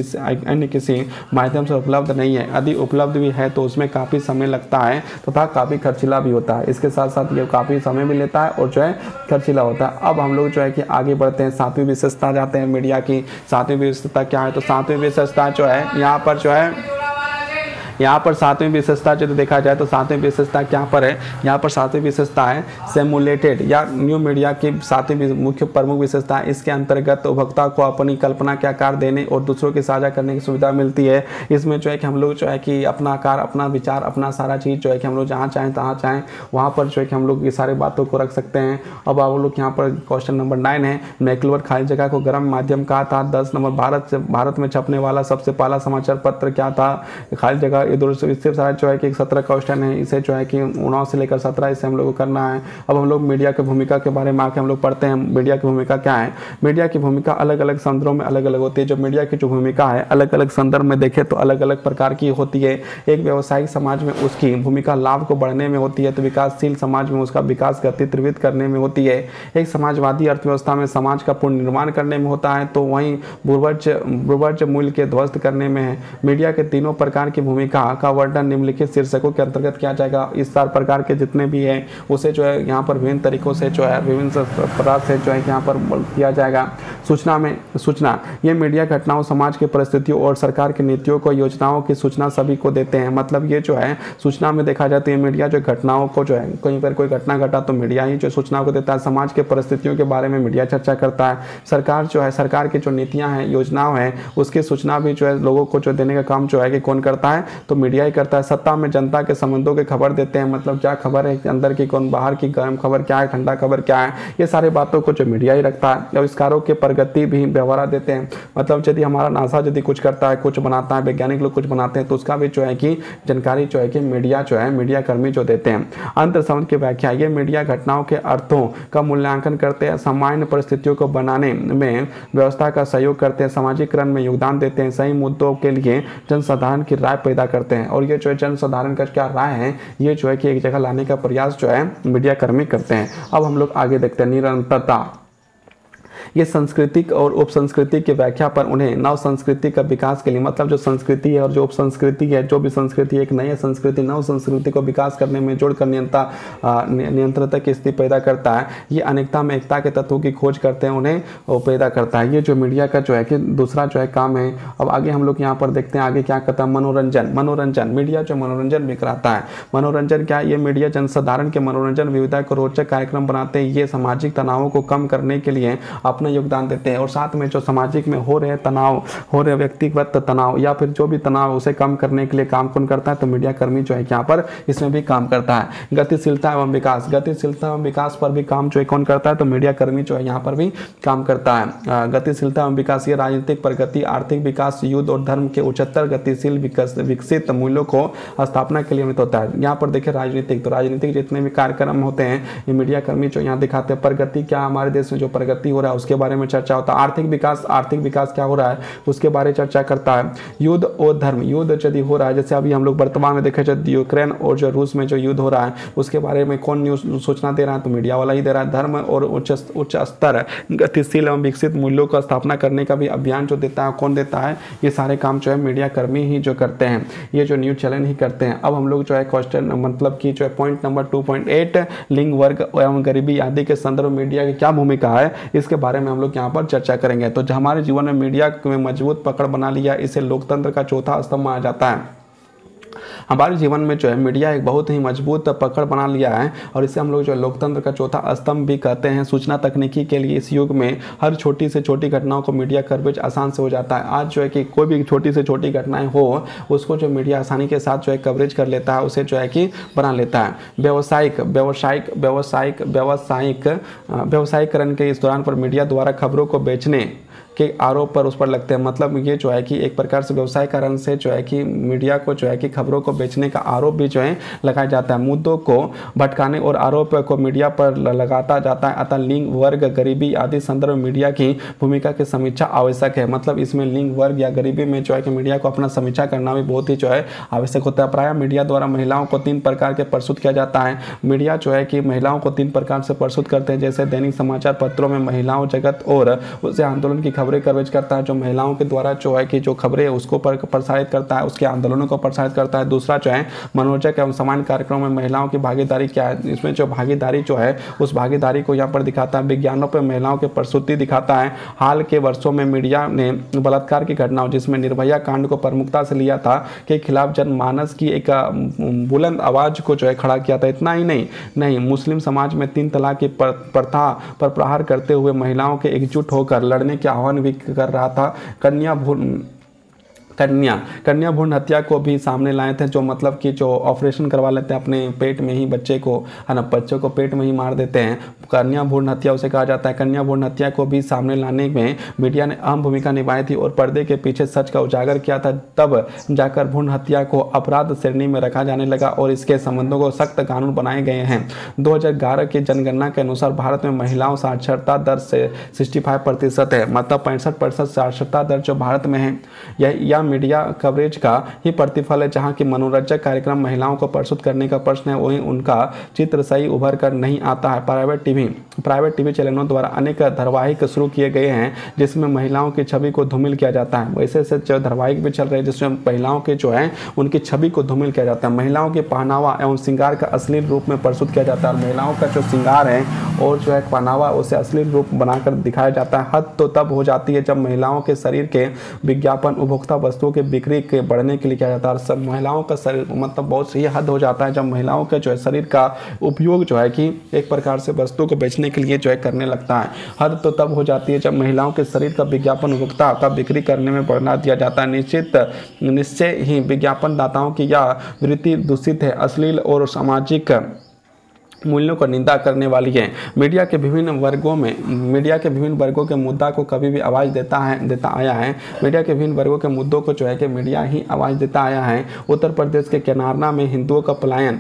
अन्य किसी माध्यम से उपलब्ध नहीं है। यदि उपलब्ध भी है तो उसमें काफ़ी समय लगता है तथा काफ़ी खर्चीला भी होता है। इसके साथ साथ ये काफ़ी समय भी लेता है और जो है खर्चीला होता है। अब हम लोग जो है कि आगे बढ़ते हैं, सातवीं विशेषता जाते हैं मीडिया की। सातवीं विशेषता क्या है? तो सातवीं विशेषता जो है यहाँ पर जो है सातवीं विशेषता जो देखा जाए तो सातवीं विशेषता क्या पर है? यहाँ पर सातवीं विशेषता है सिमुलेटेड या न्यू मीडिया की सातवीं मुख्य प्रमुख विशेषता है। इसके अंतर्गत उपभोक्ता को अपनी कल्पना के आकार देने और दूसरों की साझा करने की सुविधा मिलती है। इसमें जो है कि हम लोग जो है कि अपना आकार, अपना विचार, अपना सारा चीज़ जो है कि हम लोग जहाँ चाहें तहाँ चाहें वहाँ पर जो है कि हम लोग ये सारी बातों को रख सकते हैं। अब आप लोग यहाँ पर क्वेश्चन नंबर 9 है, मैक्लवर खाली जगह को गर्म माध्यम कहा था। 10 नंबर भारत में छपने वाला सबसे पहला समाचार पत्र क्या था? खाली जगह। इससे सारा जो है कि 17 क्वेश्चन है, इसे जो है कि 9 से लेकर 17 इसे हम लोग को करना है। अब हम लोग मीडिया की भूमिका के बारे में आके हम लोग पढ़ते हैं। मीडिया की भूमिका क्या है? मीडिया की भूमिका अलग अलग संदर्भों में अलग अलग होती है। जो मीडिया की जो भूमिका है अलग अलग संदर्भ में देखें तो अलग अलग प्रकार की होती है। एक व्यावसायिक समाज में उसकी भूमिका लाभ को बढ़ने में होती है, तो विकासशील समाज में उसका विकास गति त्वरित करने में होती है। एक समाजवादी अर्थव्यवस्था में समाज का पुनर्निर्माण करने में होता है, तो वहीं भूवर्ज मूल्य के ध्वस्त करने में है। मीडिया के तीनों प्रकार की भूमिका का वर्णन निम्नलिखित शीर्षकों के अंतर्गत किया जाएगा। इस 4 प्रकार के जितने भी हैं उसे जो है यहाँ पर विभिन्न तरीकों से जो है विभिन्न प्रकार से जो है यहाँ पर किया जाएगा। सूचना ये मीडिया घटनाओं, समाज की परिस्थितियों और सरकार की नीतियों को, योजनाओं की सूचना सभी को देते हैं। मतलब ये जो है सूचना में देखा जाता है मीडिया जो घटनाओं को जो है कहीं पर कोई घटना घटा तो मीडिया ही जो सूचना को देता है। समाज के परिस्थितियों के बारे में मीडिया चर्चा करता है। सरकार जो है, सरकार की जो नीतियाँ हैं, योजनाओं हैं, उसकी सूचना भी जो है लोगों को जो देने का काम जो है कि कौन करता है? तो मीडिया ही करता है। सत्ता में जनता के संबंधों की खबर देते हैं, मतलब क्या खबर है अंदर की, कौन बाहर की, गर्म खबर क्या है, ठंडा खबर क्या है, ये सारी बातों को जो मीडिया ही रखता है। आविष्कारों के प्रगति भी व्यवहार देते हैं, मतलब यदि हमारा नासा यदि कुछ करता है, कुछ बनाता है, वैज्ञानिक लोग कुछ बनाते हैं तो उसका भी जो है कि जानकारी जो है कि मीडिया जो है मीडिया कर्मी जो देते हैं। अंतर शब्द की व्याख्या, ये मीडिया घटनाओं के अर्थों का मूल्यांकन करते हैं, सामान्य परिस्थितियों को बनाने में व्यवस्था का सहयोग करते हैं, सामाजिकरण में योगदान देते हैं, सही मुद्दों के लिए जनसाधारण की राय पैदा करते हैं। और ये जो है जनसाधारण का क्या राय है ये जो है कि एक जगह लाने का प्रयास जो है मीडिया कर्मी करते हैं। अब हम लोग आगे देखते हैं निरंतरता। ये सांस्कृतिक और उप संस्कृति की व्याख्या पर उन्हें नव संस्कृति का विकास के लिए, मतलब जो संस्कृति है और जो उप संस्कृति है, जो भी संस्कृति एक नई संस्कृति नव संस्कृति को विकास करने में जोड़कर नियंत्रणता की स्थिति पैदा करता है। ये अनेकता में एकता के तत्वों की खोज करते हैं, उन्हें वो पैदा करता है। ये जो मीडिया का जो है कि दूसरा जो है काम है। अब आगे हम लोग यहाँ पर देखते हैं आगे क्या करता है। मनोरंजन मीडिया जो मनोरंजन भी कराता है। मनोरंजन क्या है? ये मीडिया जनसाधारण के मनोरंजन विविधता को रोचक कार्यक्रम बनाते हैं। ये सामाजिक तनावों को कम करने के लिए अपना योगदान देते हैं और साथ में जो सामाजिक में हो रहे व्यक्तिगत तनाव या फिर जो भी तनाव उसे कम करने के लिए काम कौन करता है? तो मीडिया कर्मी जो है यहाँ पर इसमें भी काम करता है। गतिशीलता एवं विकास पर भी काम जो है कौन करता है? तो मीडिया कर्मी जो है यहाँ पर भी काम करता है। गतिशीलता एवं विकास, ये राजनीतिक प्रगति, आर्थिक विकास, युद्ध और धर्म के उच्चतर गतिशील विकसित मूल्यों को स्थापना के लिए नियमित होता है। यहाँ पर देखिए राजनीतिक जितने भी कार्यक्रम होते हैं ये मीडिया कर्मी जो यहाँ दिखाते हैं। प्रगति क्या, हमारे देश में जो प्रगति हो रहा है उसके बारे में चर्चा होता है। आर्थिक विकास क्या हो रहा है उसके बारे में चर्चा करता है। युद्ध और धर्म, युद्ध यदि हो रहा है जैसे अभी हम लोग वर्तमान में देखें जो यूक्रेन और जो रूस में जो युद्ध हो रहा है उसके बारे में कौन न्यूज सूचना दे रहा है? तो मीडिया वाला ही दे रहा है। धर्म और उच्च स्तर गतिशील एवं विकसित मूल्यों का स्थापना करने का भी अभियान जो देता है कौन देता है? ये सारे काम जो है मीडिया कर्मी ही जो करते हैं, ये जो न्यूज चैनल ही करते हैं। अब हम लोग जो है क्वेश्चन मतलब कि जो है पॉइंट नंबर 2.8 लिंग, वर्ग एवं गरीबी आदि के संदर्भ मीडिया की क्या भूमिका है इसके बारे में हम लोग यहाँ पर चर्चा करेंगे। तो हमारे जीवन में मीडिया में मजबूत पकड़ बना लिया, इसे लोकतंत्र का चौथा स्तंभ माना जाता है। हमारे जीवन में जो है मीडिया एक बहुत ही मजबूत पकड़ बना लिया है और इसे हम लोग जो है लोकतंत्र का चौथा स्तंभ भी कहते हैं। सूचना तकनीकी के लिए इस युग में हर छोटी से छोटी घटनाओं को मीडिया कवरेज आसान से हो जाता है। आज जो है कि कोई भी छोटी से छोटी घटनाएं हो उसको जो मीडिया आसानी के साथ जो है कवरेज कर लेता है, उसे जो है कि बना लेता है। व्यावसायिकरण के इस दौरान पर मीडिया द्वारा खबरों को बेचने के आरोप पर उस पर लगते हैं। मतलब ये जो है कि एक प्रकार से व्यवसाय कारण से जो है कि मीडिया को जो है कि खबरों को बेचने का आरोप भी जो है लगाया जाता है। मुद्दों को भटकाने और आरोप को मीडिया पर लगाता जाता है। अतः लिंग, वर्ग, गरीबी आदि संदर्भ मीडिया की भूमिका की समीक्षा आवश्यक है। मतलब इसमें लिंग, वर्ग या गरीबी में जो है कि मीडिया को अपना समीक्षा करना भी बहुत ही जो है आवश्यक होता है। प्रायः मीडिया द्वारा महिलाओं को 3 प्रकार के प्रस्तुत किया जाता है। मीडिया जो है कि महिलाओं को 3 प्रकार से प्रस्तुत करते हैं, जैसे दैनिक समाचार पत्रों में महिलाओं जगत और उसे आंदोलन की खबरें कवरेज करता है। जो महिलाओं के द्वारा जो है कि जो खबरें है उसको प्रसारित करता है, उसके आंदोलनों को प्रसारित करता है। दूसरा जो है मनोरंजक एवं सामान्य कार्यक्रमों में महिलाओं की भागीदारी क्या है, इसमें जो भागीदारी जो है उस भागीदारी को यहाँ पर दिखाता है। विज्ञानों पर महिलाओं की प्रस्तुति दिखाता है। हाल के वर्षों में मीडिया ने बलात्कार की घटनाओं जिसमें निर्भया कांड को प्रमुखता से लिया था के खिलाफ जनमानस की एक बुलंद आवाज को जो है खड़ा किया था। इतना ही नहीं मुस्लिम समाज में 3 तलाक की प्रथा पर प्रहार करते हुए महिलाओं के एकजुट होकर लड़ने के आह्वान भी कर रहा था। कन्या भ्रूण हत्या को भी सामने लाए थे, जो मतलब कि जो ऑपरेशन करवा लेते हैं अपने पेट में ही बच्चे को, है ना, बच्चे को पेट में ही मार देते हैं, कन्या भ्रूण हत्या उसे कहा जाता है। कन्या भ्रूण हत्या को भी सामने लाने में मीडिया ने अहम भूमिका निभाई थी और पर्दे के पीछे सच का उजागर किया था। तब जाकर भ्रूण हत्या को अपराध श्रेणी में रखा जाने लगा और इसके संबंधों को सख्त कानून बनाए गए हैं। 2011 की जनगणना के अनुसार भारत में महिलाओं साक्षरता दर से 65% है, मतलब 65% साक्षरता दर जो भारत में है यह मीडिया कवरेज का ही प्रतिफल है। जहां की मनोरंजक कार्यक्रम महिलाओं को प्रस्तुत करने का प्रश्न है, वहीं उनका चित्र सही उभर कर नहीं आता है। प्राइवेट टीवी चैनलों द्वारा अनेक धारावाहिक शुरू किए गए हैं जिसमें महिलाओं की छवि को धूमिल किया जाता है। वैसे से जो धारावाहिक भी चल रहे हैं जिसमें महिलाओं के जो है उनकी छवि को धूमिल किया जाता है। महिलाओं के पहनावा एवं श्रृंगार का अश्लील रूप में प्रस्तुत किया जाता है और महिलाओं का जो श्रृंगार है और जो है पहनावा उसे अश्लील रूप बनाकर दिखाया जाता है। हद तो तब हो जाती है जब महिलाओं के शरीर के विज्ञापन उपभोक्ता वस्तुओं के बिक्री के बढ़ने के लिए किया जाता है। सब महिलाओं का शरीर मतलब बहुत सही हद हो जाता है जब महिलाओं के जो है शरीर का उपयोग जो है कि एक प्रकार से वस्तु को बेचने के लिए जो है करने लगता है। हद तो तब हो जाती है जब महिलाओं के शरीर का विज्ञापन उपभोक्ता का बिक्री करने में बढ़ा दिया जाता है। निश्चय ही विज्ञापन दाताओं की यह वृत्ति दूषित है, अश्लील और सामाजिक मूल्यों को निंदा करने वाली है। मीडिया के विभिन्न वर्गों के मुद्दा को कभी भी आवाज़ देता आया है। मीडिया के विभिन्न वर्गों के मुद्दों को जो है कि मीडिया ही आवाज़ देता आया है। उत्तर प्रदेश के केनारना में हिंदुओं का पलायन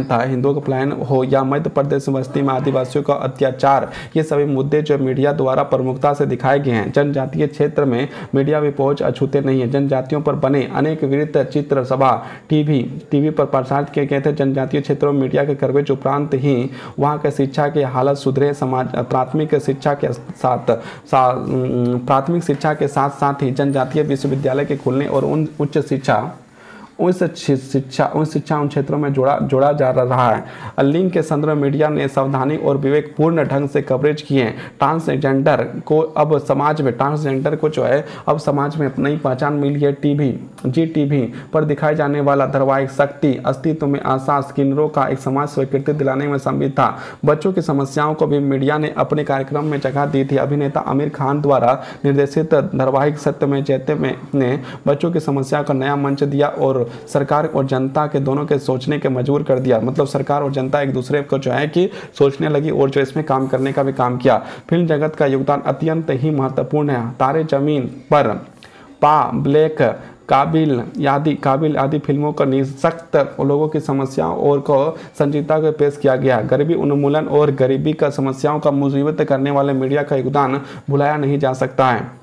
था, हिंदुओं का पलायन हो या मध्य प्रदेश बस्ती में आदिवासियों का अत्याचार, ये सभी मुद्दे जो मीडिया द्वारा प्रमुखता से दिखाए गए हैं। जनजातीय क्षेत्र में मीडिया भी पहुंच अछूते नहीं है। जनजातियों पर बने अनेक वृत्त चित्र सभा टीवी पर प्रसारित किए गए थे। जनजातीय क्षेत्रों में मीडिया मीडिया के कवरेज उपरांत ही वहाँ के शिक्षा की हालत सुधरे। समाज प्राथमिक शिक्षा के साथ ही जनजातीय विश्वविद्यालय के खुलने और उच्च शिक्षा उन क्षेत्रों में जोड़ा जा रहा है। लिंग के संदर्भ में मीडिया ने सावधानी और विवेकपूर्ण ढंग से कवरेज किए। ट्रांसजेंडर को जो है अब समाज में नई पहचान मिली है। टीवी पर दिखाई जाने वाला धारावाहिक शक्ति अस्तित्व में आसास किन्नरों का एक समाज स्वीकृति दिलाने में सम्मिलित था। बच्चों की समस्याओं को भी मीडिया ने अपने कार्यक्रम में जगह दी थी। अभिनेता आमिर खान द्वारा निर्देशित धारावाहिक सत्य में जैते में ने बच्चों की समस्या का नया मंच दिया और सरकार और जनता के दोनों के सोचने के मजबूर कर दिया। मतलब सरकार और जनता एक दूसरे को जो है कि सोचने लगी और जो इसमें काम करने का भी काम किया। फिल्म जगत का योगदान अत्यंत ही महत्वपूर्ण है। तारे जमीन पर, ब्लैक, काबिल आदि फिल्मों को निःशक्त लोगों की समस्याओं और को संजीवता को पेश किया गया। गरीबी उन्मूलन और गरीबी का समस्याओं का मुसीबत करने वाले मीडिया का योगदान भुलाया नहीं जा सकता है।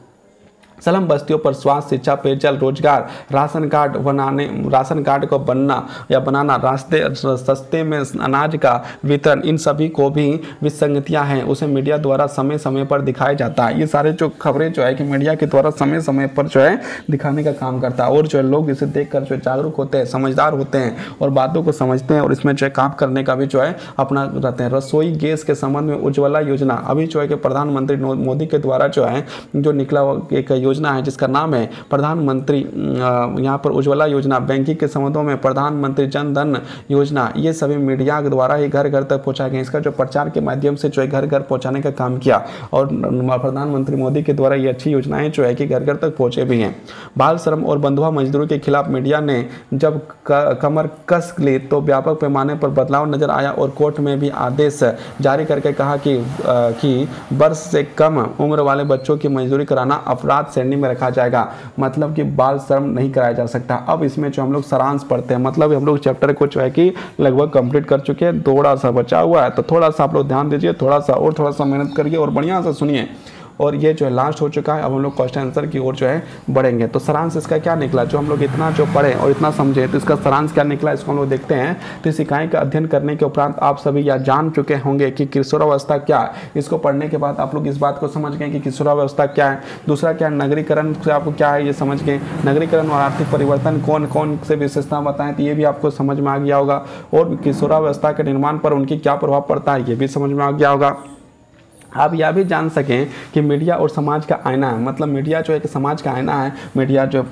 स्लम बस्तियों पर स्वास्थ्य, शिक्षा, पेयजल, रोजगार, राशन कार्ड को बनाना, सस्ते में अनाज का वितरण, इन सभी को भी विसंगतियां हैं उसे मीडिया द्वारा समय समय पर दिखाया जाता है। ये सारे जो खबरें जो है कि मीडिया के द्वारा समय समय पर जो है दिखाने का काम करता है और जो है लोग इसे देखकर जो जागरूक होते हैं, समझदार होते हैं और बातों को समझते हैं और इसमें जो है काम करने का भी जो है अपना रहते हैं। रसोई गैस के संबंध में उज्ज्वला योजना अभी जो है कि प्रधानमंत्री मोदी के द्वारा जो है जो निकला एक योजना है जिसका नाम है प्रधानमंत्री यहाँ पर उज्ज्वला योजना। बैंकिंग के संबंधों में प्रधानमंत्री जन धन योजना, ये सभी मीडिया के द्वारा ही घर घर तक पहुंचा गया। इसका जो प्रचार के माध्यम से जो है घर घर पहुंचाने का काम किया और प्रधानमंत्री मोदी के द्वारा ये अच्छी योजनाएं जो है कि घर घर तक पहुंचे भी हैं। बाल श्रम और बंधुआ मजदूरी के खिलाफ मीडिया ने जब कमर कस ली तो व्यापक पैमाने पर बदलाव नजर आया और कोर्ट में भी आदेश जारी करके कहा कि वर्ष से कम उम्र वाले बच्चों की मजदूरी कराना अपराध श्रेणी में रखा जाएगा। मतलब कि बाल श्रम नहीं कराया जा सकता। अब इसमें जो हम लोग सारांश पढ़ते हैं, मतलब हम लोग चैप्टर को जो है कि लगभग कंप्लीट कर चुके हैं, थोड़ा सा बचा हुआ है तो थोड़ा सा आप लोग ध्यान दीजिए, थोड़ा सा मेहनत करिए और बढ़िया से सुनिए। और ये जो है लास्ट हो चुका है। अब हम लोग क्वेश्चन आंसर की ओर जो है बढ़ेंगे। तो सारांश इसका क्या निकला, जो हम लोग इतना जो पढ़े और इतना समझे तो इसका सारांश क्या निकला इसको हम लोग देखते हैं। तो इस इकाई का अध्ययन करने के उपरांत आप सभी यह जान चुके होंगे कि किशोरावस्था क्या है। इसको पढ़ने के बाद आप लोग इस बात को समझ गए कि किशोरावस्था क्या है। दूसरा क्या है, नगरीकरण से आपको क्या है ये समझ गए। नगरीकरण और आर्थिक परिवर्तन कौन कौन से विशेषता बताएं तो ये भी आपको समझ में आ गया होगा। और किशोरावस्था के निर्माण पर उनकी क्या प्रभाव पड़ता है ये भी समझ में आ गया होगा। आप यह भी जान सकें कि मीडिया और समाज का आईना है। मतलब मीडिया जो है कि समाज का आईना है। मीडिया जो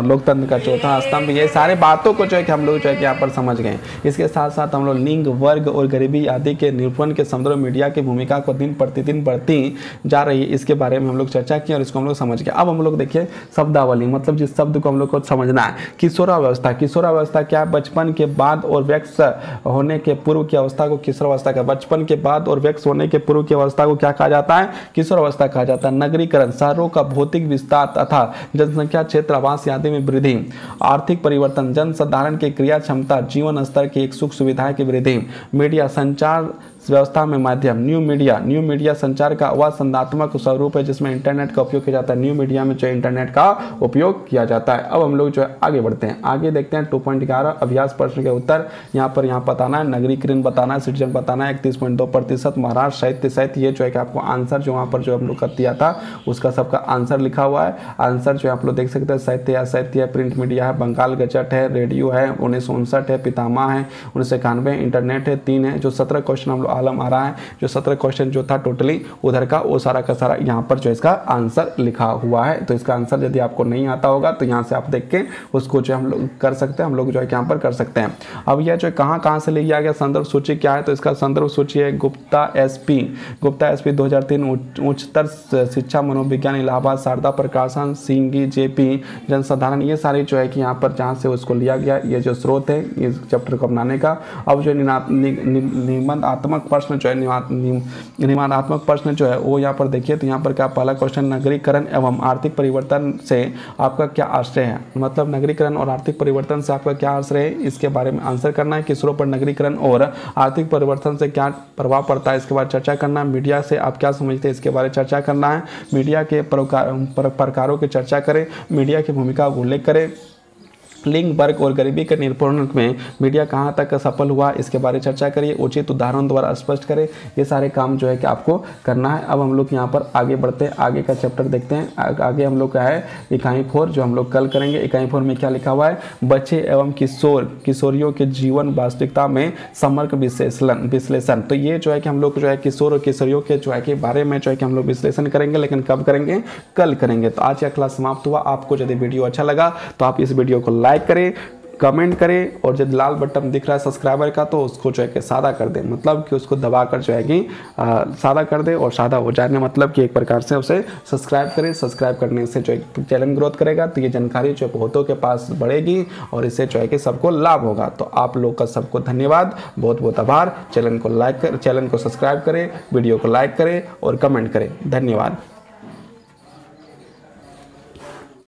लोकतंत्र का चौथा स्तंभ, ये सारे बातों को जो है कि हम लोग जो है कि यहाँ पर समझ गए। इसके साथ साथ हम लोग लिंग, वर्ग और गरीबी आदि के निरूपण के संदर्भ में मीडिया की भूमिका को दिन प्रतिदिन बढ़ती जा रही है, इसके बारे में हम लोग चर्चा की और इसको हम लोग समझ गए। अब हम लोग देखिए शब्दावली, मतलब जिस शब्द को हम लोग को समझना है। किशोरावस्था, किशोरावस्था क्या है, बचपन के बाद और वयस्क होने के पूर्व की अवस्था को किशोरावस्था का, बचपन के बाद और वयस्क होने के पूर्व की अवस्था को क्या कहा जाता है, किशोरावस्था कहा जाता है। नगरीकरण, शहरों का भौतिक विस्तार तथा जनसंख्या, क्षेत्र, आवास आदि में वृद्धि। आर्थिक परिवर्तन, जनसाधारण की क्रिया क्षमता, जीवन स्तर की एक सुख सुविधाएं की वृद्धि। मीडिया, संचार व्यवस्था में माध्यम। न्यू मीडिया संचार का वह संदात्मक स्वरूप है जिसमें इंटरनेट का उपयोग किया जाता है। न्यू मीडिया में जो इंटरनेट का उपयोग किया जाता है। अब हम लोग जो है आगे बढ़ते हैं, आगे देखते हैं 2.11 अभ्यास प्रश्न के उत्तर। यहाँ बताना है, नगरीकरण बताना है, सिटीजन बताना है। 31.2% महाराष्ट्र साहित्य ये जो है कि आपको आंसर जो वहाँ पर जो हम लोग कर दिया था उसका सबका आंसर लिखा हुआ है। आंसर जो आप लोग देख सकते हैं, साहित्य है, प्रिंट मीडिया है, बंगाल गजट है, रेडियो है, 1959 है, पितामह है, 1991 इंटरनेट है, 3 है। जो 17 क्वेश्चन हम लोग आलम आ रहा है, जो 17 क्वेश्चन जो था टोटली उधर का वो सारा का सारा यहाँ पर जो इसका आंसर लिखा हुआ है। तो इसका आंसर यदि आपको नहीं आता होगा तो यहाँ से आप देख के उसको जो हम लोग कर सकते हैं, हम लोग जो है यहाँ पर कर सकते हैं। अब यह जो कहाँ से लिया गया संदर्भ सूची क्या है, तो इसका संदर्भ सूची है गुप्ता एसपी 2003 उच्चतर शिक्षा मनोविज्ञान इलाहाबाद, शारदा प्रकाशन, सिंगी, जेपी जनसाधारण, ये सारे जो है कि यहाँ पर जहाँ से उसको लिया गया ये जो स्रोत है इस चैप्टर को अपनाने का। अब जो निबंधात्मक प्रश्न जो है निबंधात्मक प्रश्न जो है वो यहाँ पर देखिए। तो यहाँ पर क्या पहला क्वेश्चन, नगरीकरण एवं आर्थिक परिवर्तन से आपका क्या आश्रय है। मतलब नगरीकरण और आर्थिक परिवर्तन से आपका क्या आश्रय है, इसके बारे में आंसर करना है। किशोरों पर नगरीकरण और आर्थिक परिवर्तन से क्या प्रभाव पड़ता है इसके बारे में चर्चा करना है। मीडिया से आप क्या समझते हैं इसके बारे में चर्चा करना है। मीडिया के प्रकारों की चर्चा करें, मीडिया की भूमिका का उल्लेख करें, लिंग, वर्ग और गरीबी के निर्मूलन में मीडिया कहां तक सफल हुआ, इसके बारे में चर्चा करिए, उचित उदाहरण द्वारा स्पष्ट करें। ये सारे काम जो है कि आपको करना है। अब हम लोग यहाँ पर आगे बढ़ते हैं, आगे का चैप्टर देखते हैं। आगे हम लोग का है इकाई 4 जो हम लोग कल करेंगे। इकाई 4 में क्या लिखा हुआ है, बच्चे एवं किशोरियों के जीवन वास्तविकता में समग्र विश्लेषण। तो ये जो है कि हम लोग जो है किशोर और किशोरियों के जो है के बारे में जो है कि हम लोग विश्लेषण करेंगे, लेकिन कब करेंगे, कल करेंगे। तो आज का क्लास समाप्त हुआ। आपको यदि वीडियो अच्छा लगा तो आप इस वीडियो को लाइक करें, कमेंट करें, और जब लाल बटन दिख रहा है सब्सक्राइबर का तो उसको जो है कि सादा कर दें, मतलब कि उसको दबाकर जो है कि सादा कर दें, और सादा हो जाने मतलब कि एक प्रकार से उसे सब्सक्राइब करें। सब्सक्राइब करने से जो है चैनल ग्रोथ करेगा, तो ये जानकारी जो है बहुतों के पास बढ़ेगी और इससे जो है कि सबको लाभ होगा। तो आप लोग का सबको धन्यवाद, बहुत बहुत आभार। चैनल को सब्सक्राइब करें, वीडियो को लाइक करें और कमेंट करें। धन्यवाद।